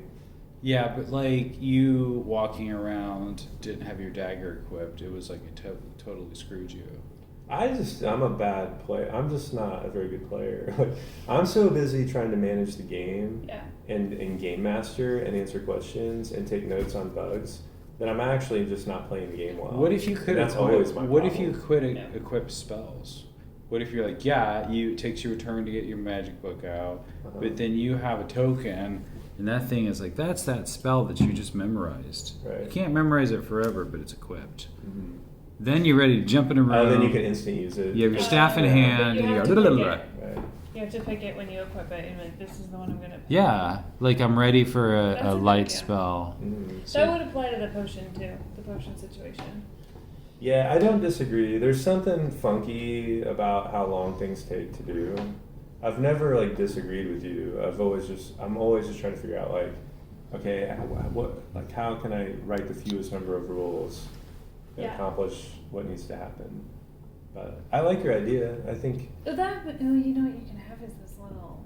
Speaker 1: Yeah, but like you walking around didn't have your dagger equipped. It was like it totally screwed you.
Speaker 2: I'm a bad player. I'm just not a very good player. Like, I'm so busy trying to manage the game and game master and answer questions and take notes on bugs that I'm actually just not playing the game well.
Speaker 1: What if you could?
Speaker 2: That's always my problem.
Speaker 1: What if you could equip spells? What if you're like, it takes you a turn to get your magic book out, but then you have a token, and that thing is like, that's that spell that you just memorized.
Speaker 2: Right.
Speaker 1: You can't memorize it forever, but it's equipped. Mm-hmm. Then you're ready to jump in a room.
Speaker 2: Oh, then you can instant use it.
Speaker 1: You have your staff in hand, and you go,
Speaker 2: right.
Speaker 3: You have to pick it when you equip it, and like, this is the one I'm gonna pick.
Speaker 1: Yeah, like I'm ready for
Speaker 3: That's
Speaker 1: a
Speaker 3: a good
Speaker 1: light
Speaker 3: idea.
Speaker 1: spell.
Speaker 3: That would apply to the potion too, the potion situation.
Speaker 2: Yeah, I don't disagree. There's something funky about how long things take to do. I've never like disagreed with you. I'm always just trying to figure out like, okay, how can I write the fewest number of rules and
Speaker 3: Yeah.
Speaker 2: accomplish what needs to happen? But I like your idea. I think
Speaker 3: You know what you can have is this little.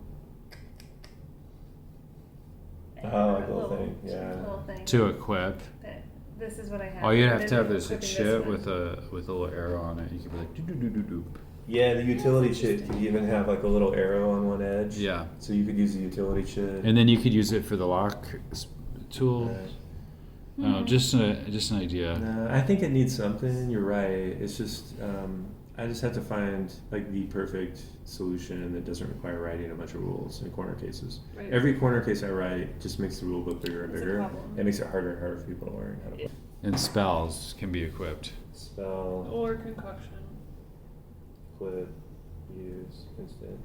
Speaker 2: like a little thing, yeah.
Speaker 3: Little thing.
Speaker 1: To equip.
Speaker 3: That this is what I have.
Speaker 1: All you'd
Speaker 3: and
Speaker 1: have
Speaker 3: then
Speaker 1: to have
Speaker 3: I'm
Speaker 1: is a
Speaker 3: equipping
Speaker 1: chit
Speaker 3: this
Speaker 1: with
Speaker 3: one.
Speaker 1: a little arrow on it. You could be like doo doo doo doo doo.
Speaker 2: yeah, the utility
Speaker 3: That's
Speaker 2: chit
Speaker 3: interesting.
Speaker 2: could even have like a little arrow on one edge.
Speaker 1: Yeah,
Speaker 2: So you could use the utility chit.
Speaker 1: and then you could use it for the lock tool.
Speaker 2: Right.
Speaker 3: Hmm.
Speaker 1: Just an idea.
Speaker 2: No, I think it needs something. You're right. It's just I just have to find like the perfect solution that doesn't require writing a bunch of rules in corner cases.
Speaker 3: Right.
Speaker 2: Every corner case I write just makes the rule book bigger and
Speaker 3: That's a
Speaker 2: bigger.
Speaker 3: problem.
Speaker 2: It makes it harder and harder for people to learn how to play.
Speaker 1: And spells can be equipped.
Speaker 2: Spell,
Speaker 3: Or concoction.
Speaker 2: equip, use, instant.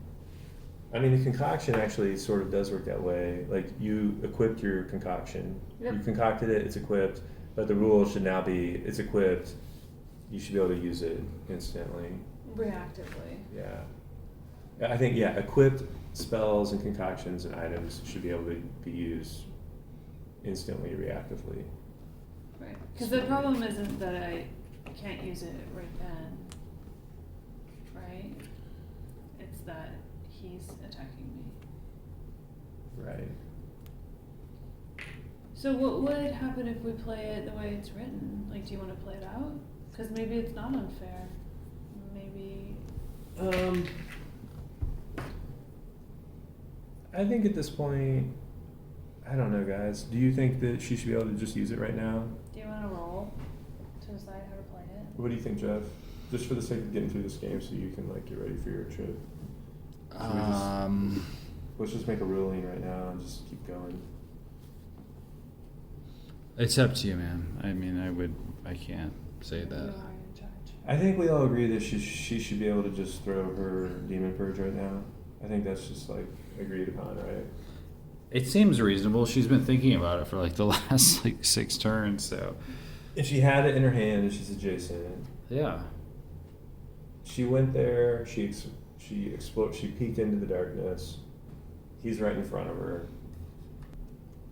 Speaker 2: I mean, the concoction actually sort of does work that way. Like you equipped your concoction,
Speaker 3: Yep.
Speaker 2: you concocted it, it's equipped, but the rule should now be it's equipped. You should be able to use it instantly.
Speaker 3: Reactively.
Speaker 2: Yeah. I think, equipped spells and concoctions and items should be able to be used instantly, reactively.
Speaker 3: Right. Because the problem isn't that I can't use it right then. Right? It's that he's attacking me.
Speaker 2: Right.
Speaker 3: So what would happen if we play it the way it's written? Like, do you want to play it out? Because maybe it's not unfair. Maybe.
Speaker 2: I think at this point, I don't know, guys. Do you think that she should be able to just use it right now?
Speaker 3: Do you want to roll to decide how to play it?
Speaker 2: What do you think, Jeff? Just for the sake of getting through this game so you can like get ready for your trip. Let's just make a ruling right now and just keep going.
Speaker 1: It's up to you, man. I mean, I can't say
Speaker 3: You
Speaker 1: that.
Speaker 3: are in charge.
Speaker 2: I think we all agree that she should be able to just throw her demon purge right now. I think that's just like agreed upon, right?
Speaker 1: It seems reasonable. She's been thinking about it for like the last like 6 turns, so
Speaker 2: If she had it in her hand and she's adjacent,
Speaker 1: yeah.
Speaker 2: she went there. She exploded. She peeked into the darkness. He's right in front of her.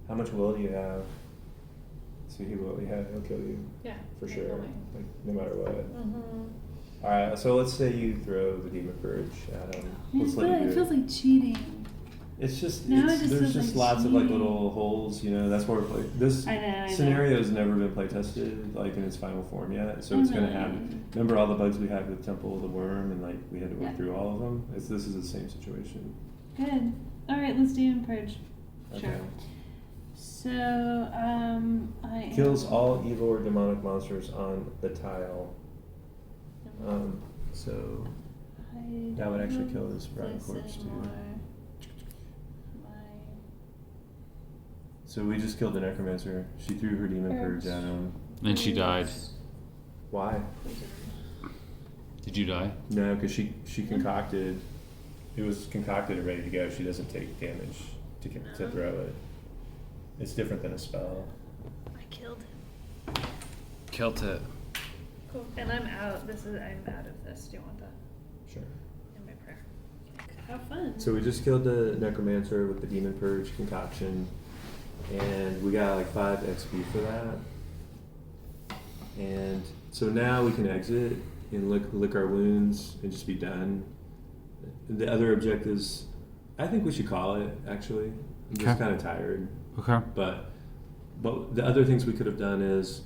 Speaker 2: How much will do you have? So he will. He'll kill you
Speaker 3: Yeah.
Speaker 2: for
Speaker 3: you're
Speaker 2: sure.
Speaker 3: going.
Speaker 2: Like no matter what.
Speaker 3: Mm-hmm.
Speaker 2: All right. So let's say you throw the demon purge at him. Let's let you
Speaker 3: It
Speaker 2: do
Speaker 3: feels
Speaker 2: it.
Speaker 3: like cheating.
Speaker 2: It's just
Speaker 3: Now it just
Speaker 2: there's
Speaker 3: feels
Speaker 2: just
Speaker 3: like
Speaker 2: lots of like
Speaker 3: cheating.
Speaker 2: little holes. You know, that's where we're this
Speaker 3: I know.
Speaker 2: scenario has never been play tested like in its final form yet. So it's gonna have. Remember all the bugs we had with Temple of the Worm and like we had to work
Speaker 3: Yeah.
Speaker 2: through all of them. This is the same situation.
Speaker 3: Good. All right, let's do purge.
Speaker 2: Okay.
Speaker 3: Sure. So, I
Speaker 2: Kills
Speaker 3: am-
Speaker 2: all evil or demonic monsters on the tile. So
Speaker 3: I
Speaker 2: that would actually
Speaker 3: don't
Speaker 2: kill this rotten
Speaker 3: this
Speaker 2: corpse too.
Speaker 3: anymore.
Speaker 2: So we just killed the Necromancer. She threw her demon purge at him.
Speaker 1: And she died.
Speaker 2: Why?
Speaker 1: Did you die?
Speaker 2: No, because she concocted. It was concocted and ready to go. She doesn't take damage to throw it. It's different than a spell.
Speaker 3: I killed him.
Speaker 1: Killed it.
Speaker 3: Cool. And I'm out. I'm out of this. Do you want that
Speaker 2: Sure.
Speaker 3: in my prayer? Have fun.
Speaker 2: So we just killed the Necromancer with the demon purge concoction, and we got like 5 XP for that. And so now we can exit and lick our wounds and just be done. The other objectives, I think we should call it. Actually, I'm just
Speaker 1: Okay.
Speaker 2: kind of tired.
Speaker 1: Okay.
Speaker 2: But the other things we could have done is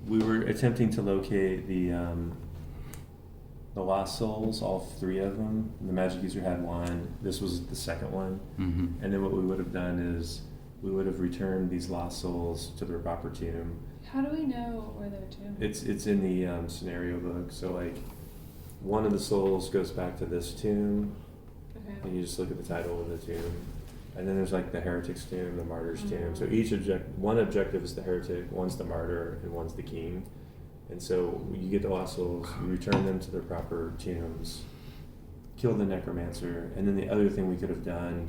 Speaker 2: we were attempting to locate the lost souls, all 3 of them. The magic user had 1. This was the second one.
Speaker 1: Mm-hmm.
Speaker 2: And then what we would have done is we would have returned these lost souls to their proper tomb.
Speaker 3: How do we know where they're to?
Speaker 2: It's in the scenario book. So like one of the souls goes back to this tomb,
Speaker 3: Okay.
Speaker 2: and you just look at the title of the tomb. And then there's like the heretic's tomb, the martyr's tomb. So
Speaker 3: Mhm.
Speaker 2: each one objective is the heretic, one's the martyr, and one's the king. And so you get the lost souls, you return them to their proper tombs, kill the Necromancer, and then the other thing we could have done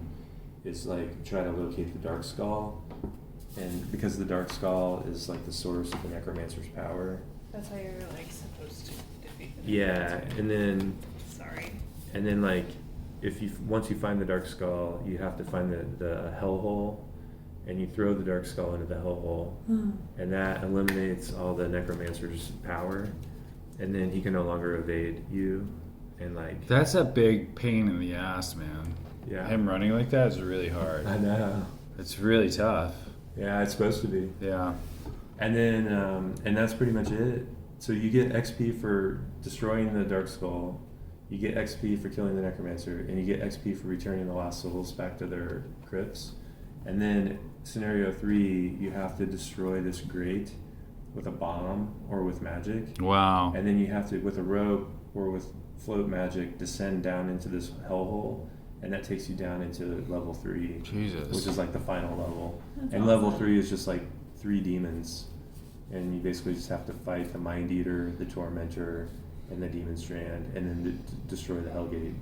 Speaker 2: is like try to locate the Dark Skull, and because the Dark Skull is like the source of the Necromancer's power.
Speaker 3: That's how you're like supposed to defeat it.
Speaker 2: Yeah, and then
Speaker 3: Sorry.
Speaker 2: like if you once you find the Dark Skull, you have to find the hellhole, and you throw the Dark Skull into the hellhole, and that eliminates all the Necromancer's power, and then he can no longer evade you, and like
Speaker 1: That's a big pain in the ass, man.
Speaker 2: yeah,
Speaker 1: Him running like that is really hard.
Speaker 2: I know.
Speaker 1: It's really tough.
Speaker 2: Yeah, it's supposed to be.
Speaker 1: Yeah.
Speaker 2: And then, and that's pretty much it. So you get XP for destroying the Dark Skull, you get XP for killing the Necromancer, and you get XP for returning the Lost Souls back to their crypts. And then scenario 3, you have to destroy this grate with a bomb or with magic.
Speaker 1: Wow.
Speaker 2: And then you have to, with a rope or with float magic, descend down into this hellhole, and that takes you down into level 3.
Speaker 1: Jesus.
Speaker 2: Which is like the final level.
Speaker 3: That's
Speaker 2: And level
Speaker 3: awesome.
Speaker 2: 3 is just like 3 demons. And you basically just have to fight the Mind Eater, the Tormentor, and the Demon Strand, and then destroy the Hellgate.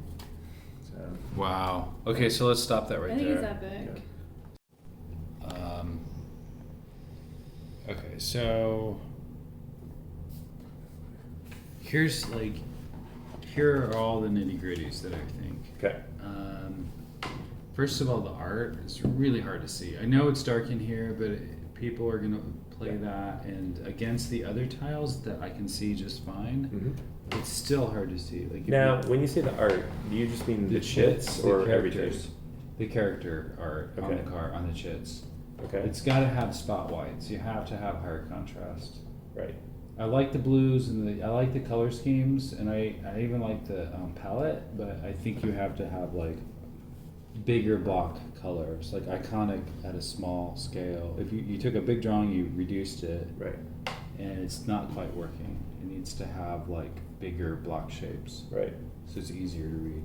Speaker 2: So,
Speaker 1: Wow. Okay, so let's stop that right
Speaker 3: I think
Speaker 1: there.
Speaker 3: it's epic.
Speaker 1: Okay, so here are all the nitty gritties that I think.
Speaker 2: okay.
Speaker 1: First of all, the art is really hard to see. I know it's dark in here, but people are gonna play that, and against the other tiles that I can see just fine,
Speaker 2: Mm-hmm.
Speaker 1: it's still hard to see. Like if
Speaker 2: Now,
Speaker 1: you-
Speaker 2: when you say the art, do you just mean the
Speaker 1: chits,
Speaker 2: chits
Speaker 1: the
Speaker 2: or everything?
Speaker 1: characters, the character art on
Speaker 2: Okay.
Speaker 1: the car on the chits.
Speaker 2: Okay.
Speaker 1: It's got to have spot whites. You have to have higher contrast.
Speaker 2: Right.
Speaker 1: I like the blues and I like the color schemes, and I even like the palette, but I think you have to have like bigger block colors, like iconic at a small scale. If you took a big drawing, you reduced it,
Speaker 2: Right.
Speaker 1: and it's not quite working. It needs to have like bigger block shapes,
Speaker 2: Right.
Speaker 1: so it's easier to read.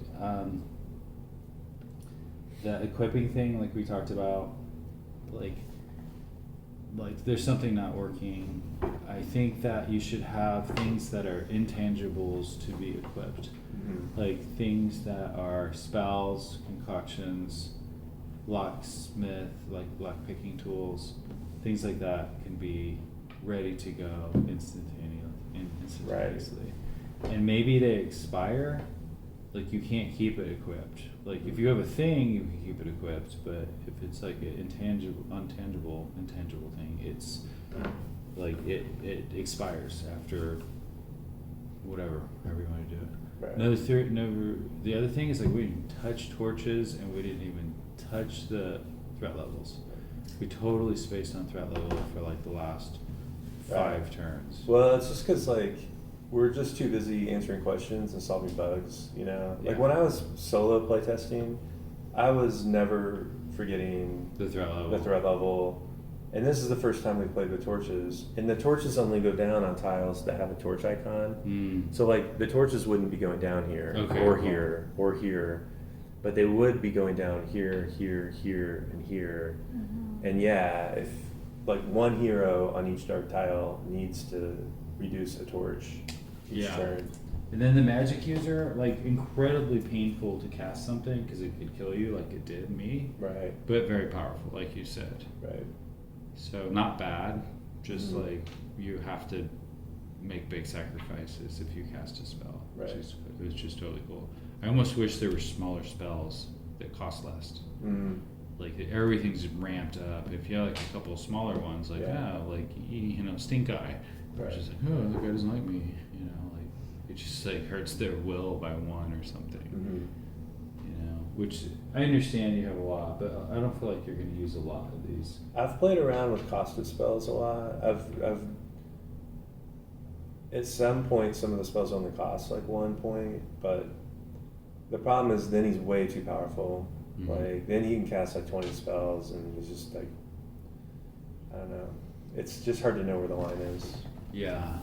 Speaker 1: The equipping thing, like we talked about, like there's something not working. I think that you should have things that are intangibles to be equipped,
Speaker 2: Mm-hmm.
Speaker 1: like things that are spells, concoctions, locksmith, like lock picking tools, things like that can be ready to go instantaneously. And maybe they expire. Like you can't keep it equipped. Like if you have a thing, you can keep it equipped, but if it's like an intangible thing, it's like it expires after whatever, however you want to do it.
Speaker 2: Right.
Speaker 1: The other thing is like we didn't touch torches, and we didn't even touch the threat levels. We totally spaced on threat level for like the last 5 turns.
Speaker 2: Well, it's just because like we're just too busy answering questions and solving bugs, you know. Like
Speaker 1: Yeah.
Speaker 2: when I was solo playtesting, I was never forgetting
Speaker 1: The threat level.
Speaker 2: the threat level. And this is the first time we played with torches, and the torches only go down on tiles that have a torch icon.
Speaker 1: Mm.
Speaker 2: So like the torches wouldn't be going down here
Speaker 1: Okay,
Speaker 2: or
Speaker 1: cool.
Speaker 2: here or here, but they would be going down here, here, here, and here.
Speaker 3: Mm-hmm.
Speaker 2: And yeah, if like one hero on each dark tile needs to reduce a torch each
Speaker 1: Yeah.
Speaker 2: turn.
Speaker 1: And then the magic user, like incredibly painful to cast something because it could kill you, like it did me,
Speaker 2: Right,
Speaker 1: but very powerful, like you said.
Speaker 2: right.
Speaker 1: So not bad, just
Speaker 2: Mhm.
Speaker 1: like you have to make big sacrifices if you cast a spell,
Speaker 2: Right.
Speaker 1: which is totally cool. I almost wish there were smaller spells that cost less.
Speaker 2: Mm.
Speaker 1: Like everything's ramped up. If you have like a couple of smaller ones, like
Speaker 2: Yeah.
Speaker 1: Stink Eye,
Speaker 2: Right.
Speaker 1: which is like, oh, the guy doesn't like me, you know, like it just like hurts their will by 1 or something.
Speaker 2: Mhm.
Speaker 1: You know, which I understand you have a lot, but I don't feel like you're going to use a lot of these.
Speaker 2: I've played around with costed spells a lot. I've at some point some of the spells only cost like 1 point, but the problem is then he's way too powerful.
Speaker 1: Mhm.
Speaker 2: Like then he can cast like 20 spells, and he's just like, I don't know. It's just hard to know where the line is.
Speaker 1: Yeah.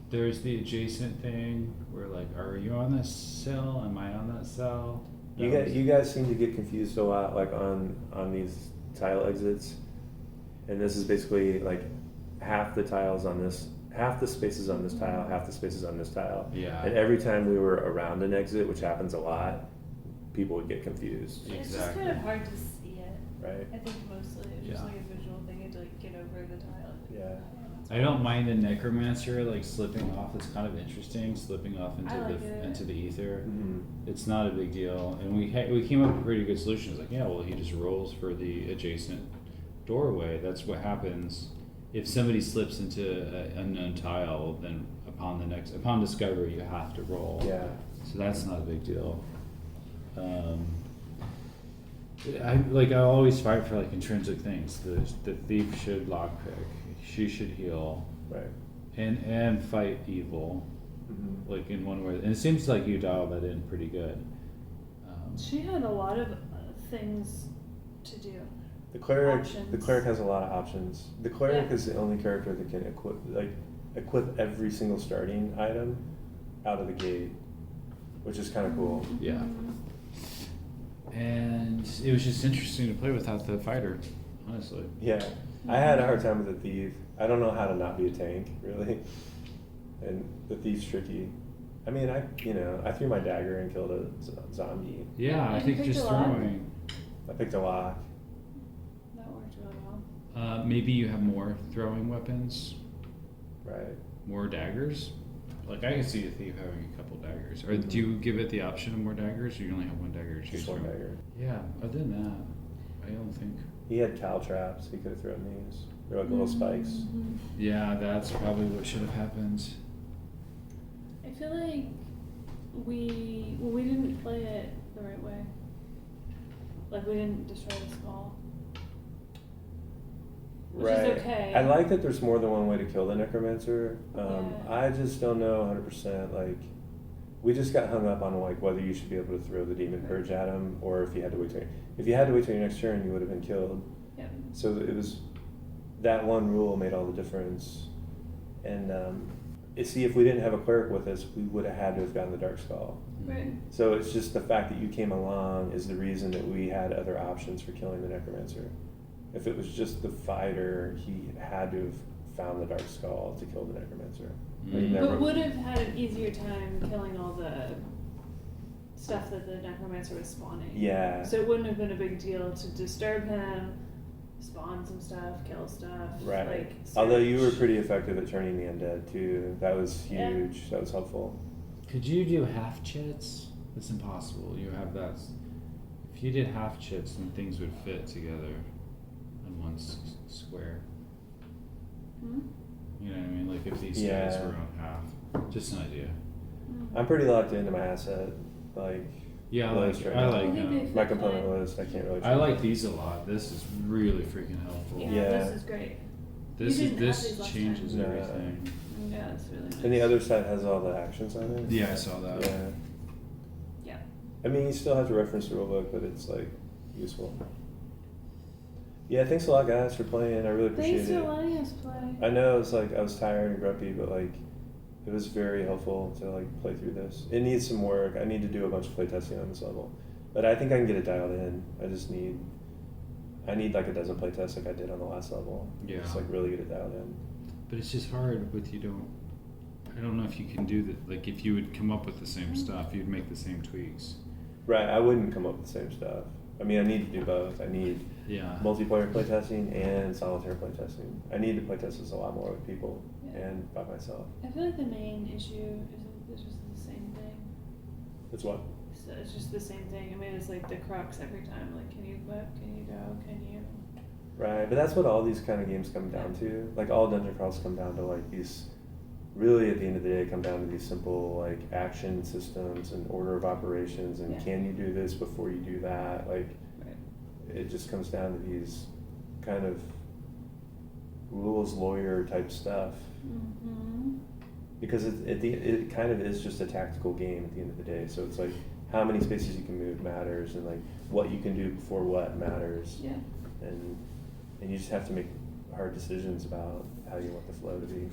Speaker 1: There's the adjacent thing where like, are you on this cell? Am I on that cell?
Speaker 2: You guys seem to get confused a lot, like on these tile exits, and this is basically like half the tiles on this half the space is on this tile, half the space is on this tile.
Speaker 1: Yeah.
Speaker 2: And every time we were around an exit, which happens a lot, people would get confused,
Speaker 3: It's just
Speaker 1: Exactly.
Speaker 3: kind of hard to see it.
Speaker 2: right?
Speaker 3: I think mostly it's just
Speaker 1: Yeah.
Speaker 3: like a visual thing. You have to like get over the tile.
Speaker 2: Yeah.
Speaker 1: I don't mind the Necromancer like slipping off. It's kind of interesting, slipping off into
Speaker 3: I like
Speaker 1: the
Speaker 3: it.
Speaker 1: into the ether.
Speaker 2: Mhm.
Speaker 1: It's not a big deal, and we came up with a pretty good solution. It's like, yeah, well, he just rolls for the adjacent doorway. That's what happens if somebody slips into an unknown tile. Then upon discovery, you have to roll.
Speaker 2: Yeah.
Speaker 1: So that's not a big deal. I always fight for like intrinsic things. The thief should lockpick. She should heal,
Speaker 2: Right.
Speaker 1: and fight evil,
Speaker 2: Mhm.
Speaker 1: like in one way. And it seems like you dialed that in pretty good.
Speaker 3: She had a lot of things to do.
Speaker 2: The cleric
Speaker 3: Options.
Speaker 2: has a lot of options. The cleric
Speaker 3: Yeah.
Speaker 2: is the only character that can equip every single starting item out of the gate, which is kind of cool.
Speaker 1: Yeah.
Speaker 3: Mhm.
Speaker 1: And it was just interesting to play without the fighter, honestly.
Speaker 2: Yeah. I had a hard time with the thief. I don't know how to not be a tank, really. And the thief's tricky. I mean, I threw my dagger and killed a zombie.
Speaker 1: Yeah, I
Speaker 3: And you
Speaker 1: think
Speaker 3: picked
Speaker 1: just
Speaker 3: a lock?
Speaker 1: throwing.
Speaker 2: I picked a lock.
Speaker 3: That worked really well.
Speaker 1: Maybe you have more throwing weapons,
Speaker 2: Right.
Speaker 1: more daggers. Like I can see a thief having a couple daggers. Or
Speaker 2: Mhm.
Speaker 1: do you give it the option of more daggers, or you only have one dagger to choose
Speaker 2: Just one
Speaker 1: from?
Speaker 2: dagger.
Speaker 1: Yeah, other than that, I don't think.
Speaker 2: He had cow traps. He could have thrown these. They're like little spikes.
Speaker 3: Mhm.
Speaker 1: Yeah, that's probably what should have happened.
Speaker 3: I feel like we didn't play it the right way. Like we didn't destroy the skull. Which is
Speaker 2: Right.
Speaker 3: okay.
Speaker 2: I like that there's more than one way to kill the necromancer.
Speaker 3: Yeah.
Speaker 2: I just don't know 100%. Like, we just got hung up on like whether you should be able to throw the demon purge at him or if you had to wait till your next turn, you would have been killed.
Speaker 3: Yep.
Speaker 2: So it was that one rule made all the difference. And see, if we didn't have a cleric with us, we would have had to have gotten the dark skull.
Speaker 3: Right.
Speaker 2: So it's just the fact that you came along is the reason that we had other options for killing the necromancer. If it was just the fighter, he had to have found the dark skull to kill the necromancer. But he
Speaker 1: Mm.
Speaker 2: never-
Speaker 3: But would have had an easier time killing all the stuff that the necromancer was spawning.
Speaker 2: Yeah.
Speaker 3: So it wouldn't have been a big deal to disturb him, spawn some stuff, kill stuff.
Speaker 2: Right.
Speaker 3: Like,
Speaker 2: Although you were
Speaker 3: search.
Speaker 2: pretty effective at turning the undead too. That was
Speaker 3: Yeah.
Speaker 2: huge. That was helpful.
Speaker 1: Could you do half chits? It's impossible. You have that. If you did half chits, then things would fit together in one square.
Speaker 3: Hmm?
Speaker 1: You know what I mean? Like if these guys
Speaker 2: Yeah.
Speaker 1: were on half. Just an idea.
Speaker 3: Hmm.
Speaker 2: I'm pretty locked into my asset, like
Speaker 1: Yeah,
Speaker 2: list right
Speaker 1: I
Speaker 2: now.
Speaker 1: like
Speaker 3: I think they
Speaker 1: them.
Speaker 3: fit
Speaker 2: my component
Speaker 3: fine.
Speaker 2: list. I can't really.
Speaker 1: I like these a lot. This is really freaking helpful.
Speaker 3: Yeah,
Speaker 2: Yeah.
Speaker 3: this is great.
Speaker 1: This
Speaker 3: You
Speaker 1: is
Speaker 3: didn't have these
Speaker 1: this
Speaker 3: last
Speaker 1: changes
Speaker 2: time. No.
Speaker 1: everything.
Speaker 3: Yeah, it's really nice.
Speaker 2: And the other side has all the actions on it.
Speaker 1: Yeah, I saw that.
Speaker 2: Yeah.
Speaker 3: Yeah.
Speaker 2: I mean, you still have to reference the rulebook, but it's like useful. Yeah, thanks a lot, guys, for playing. I really appreciate
Speaker 3: Thanks for
Speaker 2: it.
Speaker 3: letting us play.
Speaker 2: I know it's like I was tired and grumpy, but like it was very helpful to like play through this. It needs some work. I need to do a bunch of playtesting on this level, but I think I can get it dialed in. I need like a dozen playtests like I did on the last level.
Speaker 1: Yeah.
Speaker 2: Just like really get it dialed in.
Speaker 1: But it's just hard with I don't know if you can do that. Like if you would come up with the same stuff, you'd make the same tweaks.
Speaker 2: Right. I wouldn't come up with the same stuff. I mean, I need to do both. I need
Speaker 1: Yeah.
Speaker 2: multiplayer playtesting and solitaire playtesting. I need to playtest this a lot more with people
Speaker 3: Yeah.
Speaker 2: and by myself.
Speaker 3: I feel like the main issue is just the same thing.
Speaker 2: It's what?
Speaker 3: So it's just the same thing. I mean, it's like the crux every time. Like, can you whip? Can you go? Can you?
Speaker 2: Right, but that's what all these kind of games come down to. Like all dungeon crawls come down to like these. Really, at the end of the day, come down to these simple like action systems and order of operations and
Speaker 3: Yeah.
Speaker 2: can you do this before you do that? Like
Speaker 3: Right.
Speaker 2: it just comes down to these kind of rules lawyer type stuff
Speaker 3: Mm-hmm.
Speaker 2: because it kind of is just a tactical game at the end of the day. So it's like how many spaces you can move matters and like what you can do before what matters.
Speaker 3: Yeah.
Speaker 2: And you just have to make hard decisions about how you want the flow to be.